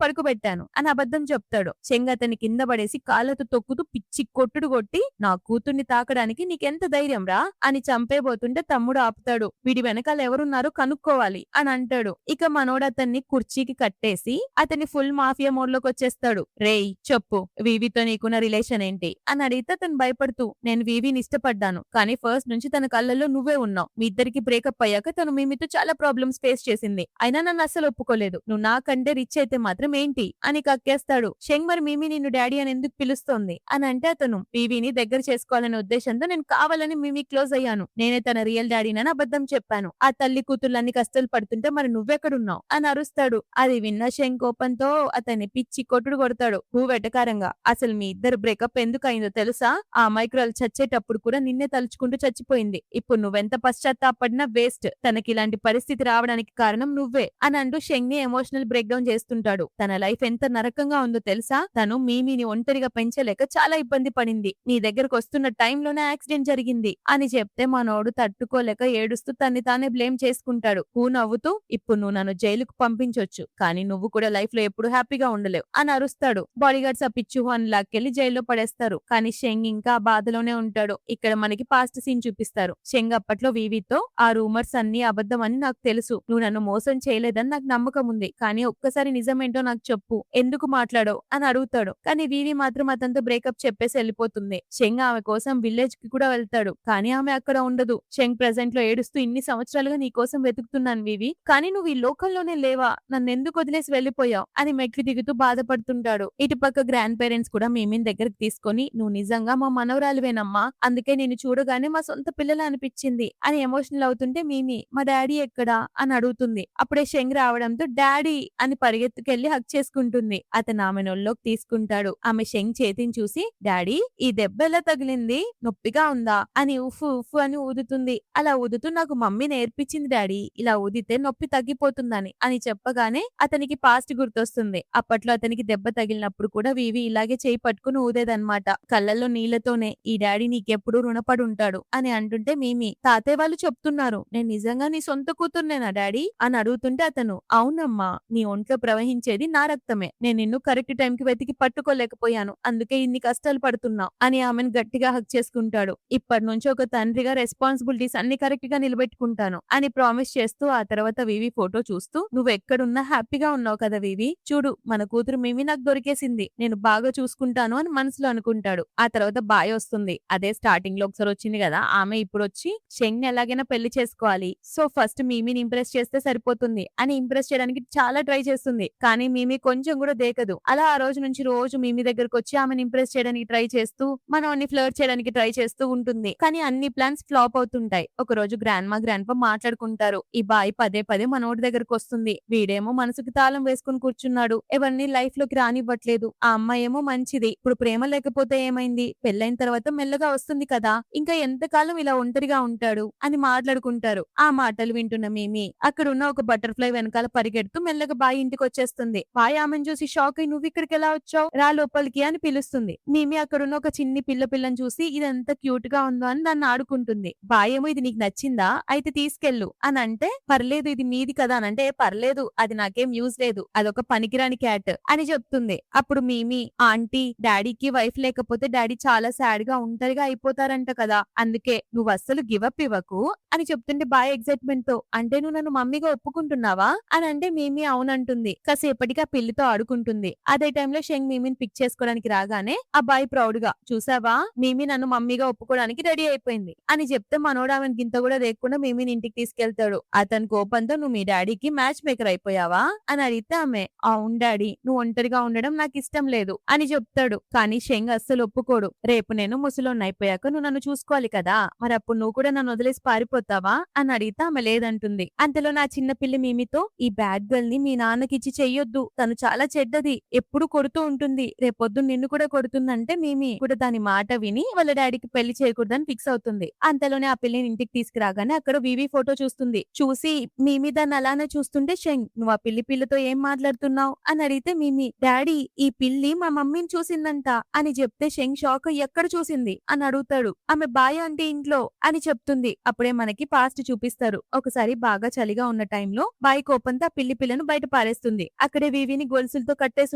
పడుకోబెట్టాను అని అబద్ధం చెప్తాడు. షెంగ్ అతని కింద పడేసి కాళ్ళతో తొక్కుతూ పిచ్చి కొట్టుడు కొట్టి, నా కూతుర్ని తాకడానికి నీకెంత ధైర్యం రా అని చంపేబోతుంటే తమ్ముడు ఆపుతాడు. వీడి వెనకాల ఎవరున్నారో కనుక్కోవాలి అని అంటాడు. ఇక మనోడు అతన్ని కుర్చీకి కట్టేసి అతని ఫుల్ మాఫియా మోడ్ లోకి వచ్చేస్తాడు. రేయ్ చెప్పు, వివితో నీకున్న రిలేషన్ ఏంటి అని అడిగితే అతను భయపడుతూ, నేను వివిని ఇష్టపడ్డాను, కానీ ఫస్ట్ నుంచి తన కళ్ళల్లో నువ్వే ఉన్నావు. మీ ఇద్దరికి బ్రేకప్ అయ్యాక తను మీతో చాలా ప్రాబ్లమ్స్ ఫేస్ చేసింది, అయినా నన్ను అస్సలు ఒప్పుకోలేదు. నువ్వు నాకంటే రిచ్ అయితే మాత్రం ఏంటి అని కక్కేస్తాడు. షెంగ్ మరి మిమి నిన్ను డాడీ అని ఎందుకు పిలుస్తోంది అని అంటే, అతను వివిని దగ్గర చేసుకోవాలనే ఉద్దేశంతో నేను కావాలని మిమి క్లోజ్ అయ్యాను, నేనే తన రియల్ డాడీనని అబద్ధం చెప్పాను. ఆ తల్లి కూతుర్లన్నీ కష్టాలు పడుతుంటే మరి నువ్వెక్కడున్నావు అని అరుస్తాడు. అది విన్న షెంగ్ కోపంతో అతన్ని పిచ్చి కొట్టుడు కొడతాడు. వెటకారంగా, అసలు మీ ఇద్దరు బ్రేకప్ ఎందుకు అయిందో తెలుసా? ఆ అమాయకురాలు చచ్చేటప్పుడు కూడా నిన్నే తలుచుకుంటూ చచ్చిపోయింది. ఇప్పుడు నువ్వెంత పశ్చాత్తాపడినా వేస్ట్. తనకి ఇలాంటి పరిస్థితి రావడానికి కారణం నువ్వే అని అంటూ షెంగ్ ని ఎమోషనల్ బ్రేక్ డౌన్ చేస్తుంటాడు. తన లైఫ్ ఎంత నరకంగా ఉందో తెలుసా? తను మీమిని ఒంటరిగా పెంచలేక చాలా ఇబ్బంది పడింది. నీ దగ్గరకు వస్తున్న టైంలోనే యాక్సిడెంట్ జరిగింది అని చెప్తే మనోడు తట్టుకోలేక ఏడుస్తూ తన్ని తానే బ్లేమ్ చేసుకుంటాడు. నవ్వుతూ, ఇప్పుడు నువ్వు నన్ను జైలుకు పంపించొచ్చు, కానీ నువ్వు కూడా లైఫ్ లో ఎప్పుడు హ్యాపీగా ఉండలేవు అని అరుస్తాడు. బాడీగార్డ్స్ ఆ పిచ్చు అని లాక్కెళ్లి జైల్లో పడేస్తారు. కానీ షెంగ్ ఇంకా బాధలోనే ఉంటాడు. ఇక్కడ మనకి పాస్ట్ సీన్ చూపిస్తారు. షెంగ్ అప్పట్లో వివితో, ఆ రూమర్స్ అన్ని అబద్ధం అని నాకు తెలుసు, నువ్వు నన్ను మోసం చేయలేదని నాకు నమ్మకం ఉంది, కానీ ఒక్కసారి నిజమేంటో నాకు చెప్పు, ఎందుకు మాట్లాడవు అని అడుగుతాడు. కానీ వివి మాత్రం అతనితో బ్రేకప్ చెప్పేసి వెళ్ళిపోతుంది. షెంగ్ ఆమె కోసం విలేజ్ కి కూడా వెళ్తాడు, కానీ ఆమె అక్కడ ఉండదు. షెంగ్ ప్రెసెంట్ లో ఏడుస్తూ, ఇన్ని సంవత్సరాలుగా నీ కోసం వెతుకుతున్నాను వివి, కానీ నువ్వు ఈ లోకంలోనే లేవా, నన్ను ఎందుకు వదిలేసి వెళ్లిపోయావు అని మెట్లు దిగుతూ బాధపడుతుంటాడు. ఇటుపక్క గ్రాండ్ పేరెంట్స్ కూడా మిమిని దగ్గరికి తీసుకొని, నువ్వు నిజంగా మా మనవరాలువేనమ్మా, అందుకే నేను చూడగానే మా సొంత పిల్లలు అనిపించింది అని ఎమోషనల్ అవుతుంటే, మిమి మా డాడీ ఎక్కడా అని అడుగుతుంది. అప్పుడే షెంగ్ రావడంతో డాడీ అని పరిగెత్తుకెళ్లి హక్ చేసుకుంటుంది. అతను ఆమె నొల్లోకి తీసుకుంటాడు. ఆమె షెంగ్ చేతిని చూసి, డాడీ ఈ దెబ్బ ఎలా తగిలింది, నొప్పిగా ఉందా అని ఉఫ్ఫు ఉఫ్ఫు అని ఊదుతుంది. అలా ఊదుతూ నాకు మమ్మీ నేర్పించింది డాడీ. ఇలా ఊదితే నొప్పి తగ్గిపోతుందని అని చెప్పగానే అతనికి పాస్ట్ గుర్తొస్తుంది. అప్పట్లో అతనికి దెబ్బ తగిలినప్పుడు కూడా వివి ఇలాగే చేయి పట్టుకుని ఊదేదన్నమాట. కళ్ళల్లో నీళ్లతోనే ఈ డాడీ నీకెప్పుడు రుణపడి ఉంటాడు అని అంటుంటే మిమి తాతయ్య వాళ్ళు చెప్తున్నారు. నేను నిజంగా నీ సొంత కూతుర్నేనా డాడీ అని అడుగుతుంటే అతను అవునమ్మా నీ ఒంట్లో ప్రవహించేది నా రక్తమే. నేను నిన్ను కరెక్ట్ టైంకి వెతికి పట్టుకోలేకపోయాను. అందుకే ఇన్ని కష్టాలు పడుతున్నావు అని ఆమెను గట్టిగా హగ్ చేసుకుంటాడు. ఇప్పటి నుంచి ఒక తండ్రిగా రెస్పాన్సిబిలిటీస్ అన్ని కరెక్ట్ గా నిలబెట్టుకుంటాను అని ప్రామిస్ చేస్తూ ఆ తర్వాత వివి ఫోటో చూస్తూ నువ్వు ఎక్కడున్నా హ్యాపీగా ఉన్నావు కదా వివి. చూడు మన కూతురు మిమి నాకు దొరికేసింది. నేను బాగా చూసుకుంటాను అని మనసులో అనుకుంటాడు. ఆ తర్వాత బాయ్ వస్తుంది. అదే స్టార్టింగ్ లో ఒకసారి వచ్చింది కదా ఆమె ఇప్పుడు వచ్చి షెంగ్ ఎలాగైనా పెళ్లి చేసుకోవాలి. సో ఫస్ట్ మిమిని ఇంప్రెస్ చేస్తే సరిపోతుంది అని ఇంప్రెస్ చేయడానికి చాలా ట్రై చేస్తుంది. కానీ మిమి కొంచెం కూడా దేకదు. అలా ఆ రోజు నుంచి రోజు మిమి దగ్గరకు వచ్చి ఆమెను ఇంప్రెస్ చేయడానికి ట్రై చేస్తూ మనోన్ని ఫ్లర్ట్ చేయడానికి ట్రై చేస్తూ ఉంటుంది. కానీ అన్ని ప్లాన్స్ ఫ్లాప్ అవుతుంటాయి. ఒక రోజు గ్రాండ్ మా గ్రాండ్ పా మాట్లాడుకుంటారు. ఈ బాయ్ పదే పదే మనోడి దగ్గరకు వస్తుంది. వీడేమో మనసుకి తాళం వేసుకుని కూర్చున్నాడు. ఎవరిని లైఫ్ లోకి రానివ్వట్లేదు. ఆ అమ్మాయి ఏమో మంచిది. ఇప్పుడు ప్రేమ లేకపోతే ఏమైంది? పెళ్ళైన తర్వాత మెల్లగా వస్తుంది కదా. ఇంకా ఎంతకాలం ఇలా ఒంటరిగా ఉంటాడు అని మాట్లాడుకుంటారు. ఆ మాటలు వింటున్న మిమి అక్కడున్న ఒక బటర్ఫ్లై వెనకాల పరిగెడుతూ మెల్లగా బాయ్ ఇంటికి వచ్చేస్తుంది. బాయ్ ఆమెను చూసి షాక్ అయి నువ్వు ఇక్కడికి ఎలా వచ్చావు రా లోపలికి అని పిలుస్తుంది. మిమి అక్కడున్న ఒక చిన్ని పిల్లని చూసి ఇదంతా క్యూట్ గా ఉందో అని దాన్ని ఆడుకుంటుంది. బాయ్ ఏమో ఇది నీకు నచ్చిందా అయితే తీసుకెళ్ళు అని అంటే పర్లేదు ఇది మీది కదా అని అంటే పర్లేదు అది నాకేం యూజ్ లేదు అదొక పనికిరాని క్యాట్ అని చెప్తుంది. అప్పుడు మిమి ఆంటీ డాడీకి వైఫ్ లేకపోతే డాడీ చాలా సాడ్ గా ఒంటరిగా అయిపోతారంట కదా అందుకే నువ్వు అస్సలు గివప్ ఇవ్వకు అని చెప్తుంటే బాయ్ ఎక్సైట్మెంట్ తో అంటే నువ్వు నన్ను మమ్మీగా ఒప్పుకుంటున్నావా అని అంటే మిమి అవునంటుంది. కాసేపటికి ఆ పిల్లితో ఆడుకుంటుంది. అదే టైంలో షెంగ్ మిమిని పిక్ చేసుకోవడానికి రాగానే ఆ బాయ్ ప్రౌడ్ గా చూసావా మిమి నన్ను మమ్మీగా ఒప్పుకోవడానికి రెడీ అయిపోయింది అని చెప్తే మనోడు ఆమెను గింత కూడా లేకుండా మిమిని ఇంటికి తీసుకెళ్తాడు. అతని కోపంతో నువ్వు మీ డాడీకి మ్యాచ్ మేకర్ అయిపోయావా అని అడిగితే ఆమె అవును డాడీ నువ్వు ఒంటరిగా ఉండడం నాకు ఇష్టం లేదు అని చెప్తాడు. కానీ షెంగ్ అస్సలు ఒప్పుకోడు. రేపు నేను ముసలోన్ని అయిపోయాక నువ్వు నన్ను చూసుకోవాలి కదా మరి అప్పుడు నువ్వు కూడా నన్ను వదిలేసి పారిపోతావా అని అడిగితే ఆమె లేదంటుంది. అంతలో నా చిన్న పిల్లి మిమితో ఈ బ్యాడ్ గర్ల్ ని మీ నాన్నకిచ్చి చెయ్యొద్దు తను చాలా చెడ్డది ఎప్పుడు కొడుతూ ఉంటుంది రేపొద్దు నిన్ను కూడా కొడుతుందంటే మిమి కూడా దాని మాట విని వాళ్ళ డాడీకి పెళ్లి చేయకూడదని ఫిక్స్ అవుతుంది. అంతలోనే ఆ పిల్లిని ఇంటికి తీసుకురాగానే అక్కడ వివి ఫోటో చూస్తుంది. చూసి మిమి దాన్ని అలానే చూస్తుంటే షెంగ్ నువ్వు ఆ పిల్లితో ఏం మాట్లాడుతున్నావు అని అడిగితే మిమి డాడీ ఈ పిల్లి మా మమ్మీని చూసిందంట అని చెప్తే షెంగ్ షాక్ ఎక్కడ చూసింది అని అడుగుతాడు. ఆమె బాయ్ అంటే ఇంట్లో అని చెప్తుంది. అప్పుడే మనకి పాస్ట్ చూపిస్తారు. ఒకసారి బాగా చలిగా ఉన్న టైంలో బాయ్ కోపంతో ఆ పిల్లను బయట పారేస్తుంది. అక్కడే వివిని గొలుసులతో కట్టేసి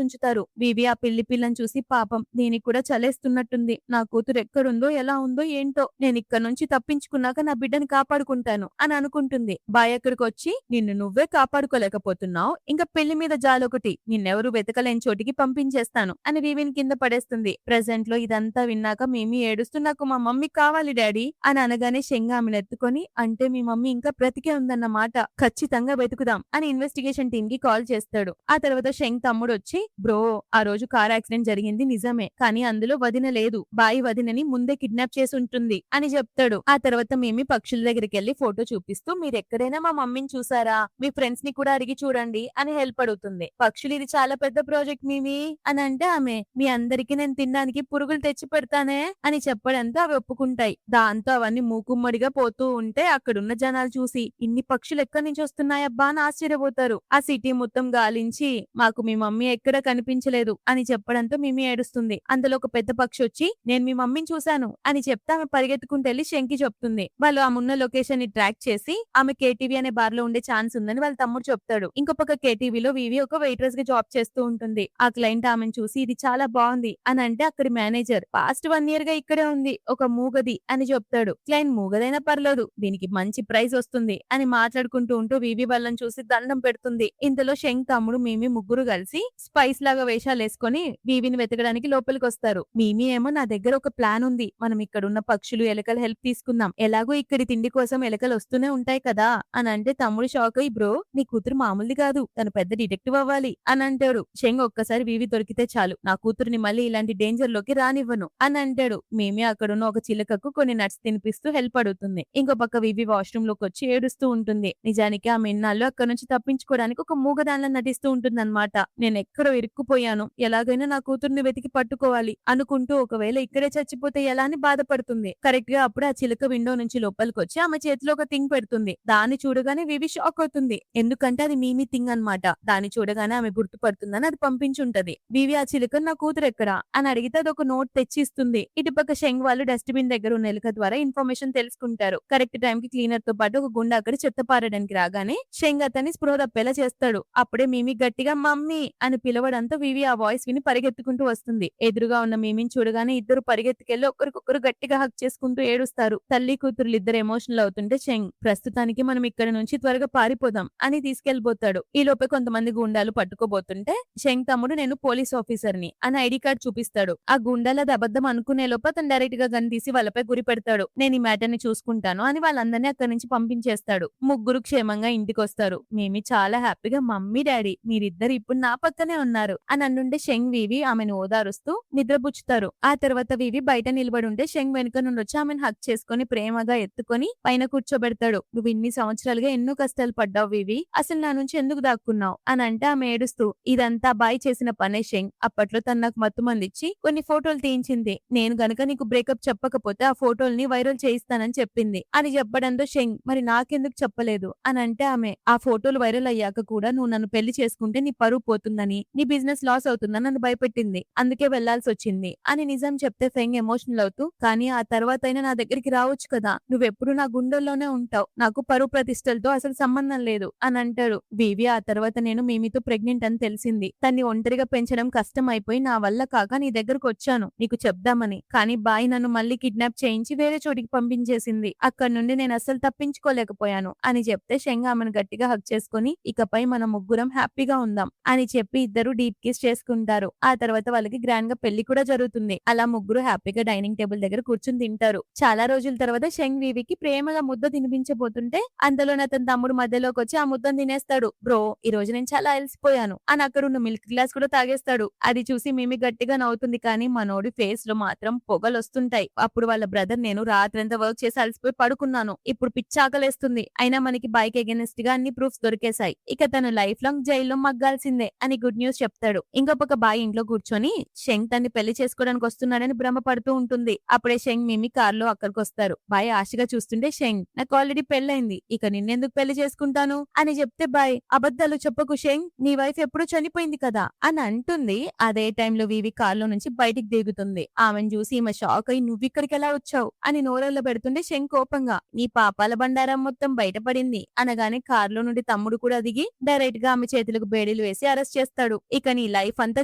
ఉంచుతారు. వివి ఆ పిల్లని చూసి పాపం దీనికి కూడా చలేస్తున్నట్టుంది. నా కూతురు ఎక్కడుందో ఎలా ఉందో ఏంటో నేను ఇక్కడ నుంచి తప్పించుకున్నాక నా బిడ్డని కాపాడుకుంటాను అని అనుకుంటుంది. బాయ్ అక్కడికి వచ్చి నిన్ను నువ్వే కాపాడుకోలేకపోతున్నావు ఇంకా పెళ్లి మీద జాలొకటి నిన్నెవరు వెతకలేని చోటికి పంపించేస్తాను అని వివిని కింద పడేస్తుంది. ప్రెసెంట్ లో ఇదంతా విన్నాక మేమీ ఏడుస్తూ నాకు మా మమ్మీ కావాలి డాడీ అని అనగానే షెంగ్ ఆమెను ఎత్తుకొని అంటే మీ మమ్మీ ఇంకా బ్రతికే ఉందన్నమాట ఖచ్చితంగా వెతుకుదాం అని ఇన్వెస్టిగేషన్ టీమ్ కి కాల్ చేస్తాడు. ఆ తర్వాత షెంగ్ తమ్ముడు వచ్చి బ్రో ఆ రోజు కార్ యాక్సిడెంట్ జరిగింది నిజమే కానీ అందులో వదిన లేదు బాయి వదినని ముందే కిడ్నాప్ చేసి ఉంటుంది అని చెప్తాడు. ఆ తర్వాత మేమీ పక్షుల దగ్గరికి వెళ్లి ఫోటో చూపిస్తూ మీరు ఎక్కడైనా మా మమ్మీని చూసారా మీ ఫ్రెండ్స్ ని కూడా అడిగి చూడండి అని హెల్ప్ అడుగుతుంది. పక్షులు ఇది చాలా పెద్ద ప్రాజెక్ట్ మేమీ అని అంటే ఆమె మీ అందరికి నేను తినడానికి పురుగులు తెచ్చి పెడతానే అని చెప్పడంతో అవి ఒప్పుకుంటాయి. దాంతో అవన్నీ మూకుమ్మడిగా పోతూ ఉంటే అక్కడున్న జనాలు చూసి ఇన్ని పక్షులు ఎక్కడి నుంచి వస్తున్నాయబ్బా అని ఆశ్చర్యపోతారు. ఆ సిటీ మొత్తం గాలించి మాకు మీ మమ్మీ ఎక్కడ కనిపించలేదు అని చెప్పడంతో మిమి ఏడుస్తుంది. అందులో ఒక పెద్ద పక్షి వచ్చి నేను మీ మమ్మీని చూశాను అని చెప్తే ఆమె పరిగెత్తుకుంటూ వెళ్లి శంకి చెప్తుంది. వాళ్ళు ఆమె ఉన్న లొకేషన్ ని ట్రాక్ చేసి ఆమె కేటీవీ అనే బార్ లో ఉండే ఛాన్స్ ఉందని వాళ్ళ తమ్ముడు చెప్తాడు. ఇంకో పక్క కేటీవీలో వివి ఒక వెయిట్రెస్ గా జాబ్ చేస్తూ ఉంటుంది. ఆ క్లయింట్ ఆమెను చూసి ఇది చాలా బాగుంది అని అంటే అక్కడి మేనేజర్ పాస్ట్ 1 year గా ఇక్కడే ఉంది ఒక మూగది అని చెప్తాడు. క్లయింట్ మూగదైనా పర్లేదు దీనికి మంచి ప్రైజ్ వస్తుంది అని మాట్లాడుకుంటూ ఉంటూ వివి వాళ్ళని చూసి దండం పెడుతుంది. ఇంతలో శంక్ తమ్ముడు మిమి ముగ్గురు కలిసి స్పైస్ లాగా వేషాలు వేసుకొని వివిని వెతకడానికి లోపలికి వస్తారు. మిమి ఏమో నా దగ్గర ఒక ప్లాన్ ఉంది మనం ఇక్కడ ఉన్న పక్షులు ఎలకల హెల్ప్ తీసుకుందాం ఎలాగో ఇక్కడి తిండి కోసం ఎలకలు వస్తూనే ఉంటాయి కదా అని అంటే తమ్ముడు షాక్ అయ్యి బ్రో నీ కూతురు మామూలుది కాదు తను పెద్ద డిటెక్టివ్ అవ్వాలి అని అంటాడు. శంగ్ ఒక్కసారి వివి దొరికితే చాలు నా కూతురుని మళ్ళీ ఇలాంటి డేంజర్ లోకి రానివ్వను అని అంటాడు. మేమే అక్కడున్న ఒక చిలకకు కొన్ని నట్స్ తినిపిస్తూ హెల్ప్ అడుగుతుంది. ఇంకో పక్క వివి వాష్రూమ్ లోకి వచ్చి ఏడుస్తూ ఉంటుంది. నిజానికి ఆ మిన్నాళ్ళు అక్కడ నుంచి తప్పించుకోవడానికి ఒక మూగదానిలా నటిస్తూ ఉంటుందన్నమాట. నేను ఎక్కడో ఇరుక్కుపోయాను ఎలాగైనా నా కూతుర్ని వెతికి పట్టుకోవాలి అనుకుంటూ ఒకవేళ ఇక్కడే చచ్చిపోతే ఎలా అని బాధపడుతుంది. వస్తుంది. కరెక్ట్ గా అప్పుడు ఆ చిలుక విండో నుంచి లోపలికొచ్చి ఆమె చేతిలో ఒక థింగ్ పెడుతుంది. దాన్ని చూడగానే వివి షాక్ అవుతుంది. ఎందుకంటే అది మీమీ థింగ్ అన్నమాట. దాన్ని చూడగానే ఆమె గుర్తుపడుతుందని అది పంపించుంటది. వివి ఆ చిలుక నా కూతురు ఎక్కడా అని అడిగితే అదొక నోట్ తెచ్చి ఇస్తుంది. ఇటుపక్క షెంగ్ వాళ్ళు డస్ట్‌బిన్ దగ్గర ఉన్న ఎలుక ద్వారా ఇన్ఫర్మేషన్ తెలుసుకుంటారు. కరెక్ట్ టైం కి క్లీనర్ తో పాటు ఒక గుండా అక్కడ చెత్త పారడానికి రాగానే షెంగ్ అతన్ని స్పృహ తప్పేలా చేస్తాడు. అప్పుడే మిమి గట్టిగా మమ్మీ అని పిలవడంతో వివి ఆ వాయిస్ విని పరిగెత్తుకుంటూ వస్తుంది. ఎదురుగా ఉన్న మిమిని చూడగానే ఇద్దరు పరిగెత్తుకెళ్లి ఒకరికొకరు గట్టిగా హగ్ చేసుకుంటూ ఏడుస్తారు. తల్లి కూతురులు ఇద్దరు ఎమోషనల్ అవుతుంటే షెంగ్ ప్రస్తుతానికి మనం ఇక్కడ నుంచి త్వరగా పారిపోదాం అని తీసుకెళ్లిపోతాడు. ఈ లోపే కొంతమంది గుండాలు పట్టుకోబోతుంటే షెంగ్ తమ్ముడు నేను పోలీస్ ఆఫీసర్ ని అని ఐడి కార్డ్ చూపిస్తాడు. ఆ గుండాలది అబద్ధం అనుకునే లోపు అతను డైరెక్ట్ గా గన్ తీసి వాళ్ళపై గురి పెడతాడు. నేను ఈ మ్యాటర్ ని చూసుకుంటాను అని వాళ్ళందరినీ అక్కడి నుంచి పంపించేస్తాడు. ముగ్గురు క్షేమంగా ఇంటికొస్తారు. మేమి చాలా హ్యాపీగా మమ్మీ డాడీ మీరిద్దరు ఇప్పుడు నా పక్కనే ఉన్నారు అని అంటుంటే షెంగ్ వివి ఆమెను ఓదారుస్తూ నిద్రపుచ్చుతారు. ఆ తర్వాత వివి బయట నిలబడి ఉంటే షెంగ్ వెనుక నుండి వచ్చి ఆమెను హక్ చేసుకుని ప్రేమగా ఎత్తుకొని పైన కూర్చోబెడతాడు. నువ్వు ఇన్ని సంవత్సరాలుగా ఎన్నో కష్టాలు పడ్డావు వివి, అసలు నా నుంచి ఎందుకు దాక్కున్నావు అని అంటే ఆమె ఏడుస్తూ ఇదంతా బాయ్ చేసిన పనే షెంగ్. అప్పట్లో తను నాకు మత్తుమందిచ్చి కొన్ని ఫోటోలు తీయించింది. నేను గనక నీకు బ్రేకప్ చెప్పకపోతే ఆ ఫోటోల్ని వైరల్ చేయిస్తానని చెప్పింది అని చెప్పడంతో షెంగ్ మరి నాకెందుకు చెప్పలేదు అని అంటే ఆమె ఆ ఫోటోలు వైరల్ అయ్యాక కూడా నువ్వు నన్ను పెళ్లి చేసుకుంటే నీ పరువు పోతుందని నీ బిజినెస్ లాస్ అవుతుందని నన్ను భయపెట్టింది, అందుకే వెళ్లాల్సి వచ్చింది అని నిజం చెప్తే ఫెంగ్ ఎమోషనల్ అవుతూ కానీ ఆ తర్వాత అయినా నా దగ్గరికి రావచ్చు కదా, నువ్వెప్పుడు నా గుండెల్లోనే ఉంటావు, నాకు పరువు ప్రతిష్టలతో అసలు సంబంధం లేదు అని అంటాడు. వివి ఆ తర్వాత నేను మీతో ప్రెగ్నెంట్ అని తెలిసింది, తన్ని ఒంటరిగా పెంచడం కష్టం అయిపోయి నా వల్ల కాక నీ దగ్గరకు వచ్చాను నీకు చెప్దామని, కానీ బాయ్ నన్ను మళ్ళీ కిడ్నాప్ చేయించి వేరే చోటికి పంపించేసింది, అక్కడి నుండి నేను అస్సలు తప్పించుకోలేకపోయాను అని చెప్తే షెంగ్ ఆమెను గట్టిగా హక్ చేసుకుని ఇకపై మన ముగ్గురం హ్యాపీగా ఉందాం అని చెప్పి ఇద్దరు డీప్ కిస్ చేసుకుంటారు. ఆ తర్వాత వాళ్ళకి గ్రాండ్ గా పెళ్లి కూడా జరుగుతుంది. అలా ముగ్గురు హ్యాపీగా డైనింగ్ టేబుల్ దగ్గర కూర్చుని తింటారు. చాలా రోజుల తర్వాత షెంగ్ వివికి ప్రేమగా ముద్ద తినిపించబోతుంటే అంతలోనే అతని తమ్ముడు మధ్యలోకి వచ్చి ఆ ముద్దను తినేస్తాడు. బ్రో ఈ రోజు నేను చాలా అలసిపోయాను అని అక్కడ ఉన్న మిల్క్ గ్లాస్ కూడా తాగేస్తాడు. అది చూసి మిమి గట్టిగా నవ్వుతుంది కానీ మనోడి ఫేస్ లో మాత్రం పొగలు వస్తుంటాయి. అప్పుడు వాళ్ళ బ్రదర్ నేను రాత్రంతా వర్క్ చేసి అలసిపోయి పడుకున్నాను, ఇప్పుడు పిచ్చాకలేస్తుంది, అయినా మనకి బైక్ ఎగెనిస్ట్ గా అన్ని ప్రూఫ్స్ దొరికేశాయి, ఇక తను లైఫ్ లాంగ్ జైల్లో మగ్గాల్సిందే అని గుడ్ న్యూస్ చెప్తాడు. ఇంకో పక్క బాయ్ ఇంట్లో కూర్చొని షెంగ్ తన్ని పెళ్లి చేసుకోవడానికి వస్తున్నాడని భ్రమ పడుతూ ఉంటుంది. అప్పుడే షెంగ్ మిమి కార్లో అక్కడికి వస్తారు. బాయ్ ఆశగా చూస్తుంటే షెంగ్ నాకు ఆల్రెడీ పెళ్ళైంది, ఇక నిన్నెందుకు పెళ్లి చేసుకుంటాను అని చెప్తే బాయ్ అబద్ధాలు చెప్పకు షెంగ్, నీ వైఫ్ ఎప్పుడూ చనిపోయింది కదా అని అంటుంది. అదే టైంలో వివి కార్లో నుంచి బయటికి దిగుతుంది. ఆమెను చూసి ఈమె షాక్ అయి నువ్విక్కడికి ఎలా వచ్చావు అని నోరెళ్ళ పెడుతుంటే షెంగ్ కోపంగా నీ పాపాల బండారం మొత్తం బయటపడింది అనగానే కార్లో నుండి తమ్ముడు కూడా దిగి డైరెక్ట్ గా ఆమె చేతులకు బేడీలు వేసి అరెస్ట్ చేస్తాడు. ఇక నీ లైఫ్ అంతా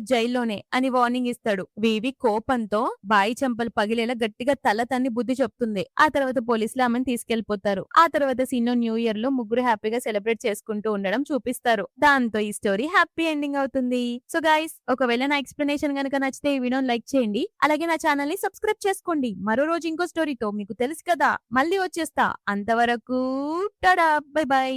జైల్లోనే అని వార్నింగ్ ఇస్తాడు. వివి కోపంతో బాయి చెంపలు పగిలేలా గట్టిగా తల తన్ని బుద్ధి చెప్తుంది. ఆ తర్వాత పోలీసులు ఆమెను తీసుకెళ్లిపోతారు. ఆ తర్వాత సీనో న్యూ ఇయర్ లో ముగ్గురు హ్యాపీగా సెలబ్రేట్ చేసుకుంటూ ఉండడం చూపిస్తారు. దాంతో ఈ స్టోరీ హ్యాపీ ఎండింగ్ అవుతుంది. సో గైస్ ఒకవేళ నా ఎక్స్ప్లెనేషన్ గనుక నచ్చితే ఈ వీడియోని లైక్ చేయండి, అలాగే నా ఛానల్ ని సబ్స్క్రైబ్ చేసుకోండి. మరో రోజు ఇంకో స్టోరీతో మీకు తెలుసు కదా మళ్ళీ వచ్చేస్తా. అంతవరకు టాడా బై బై.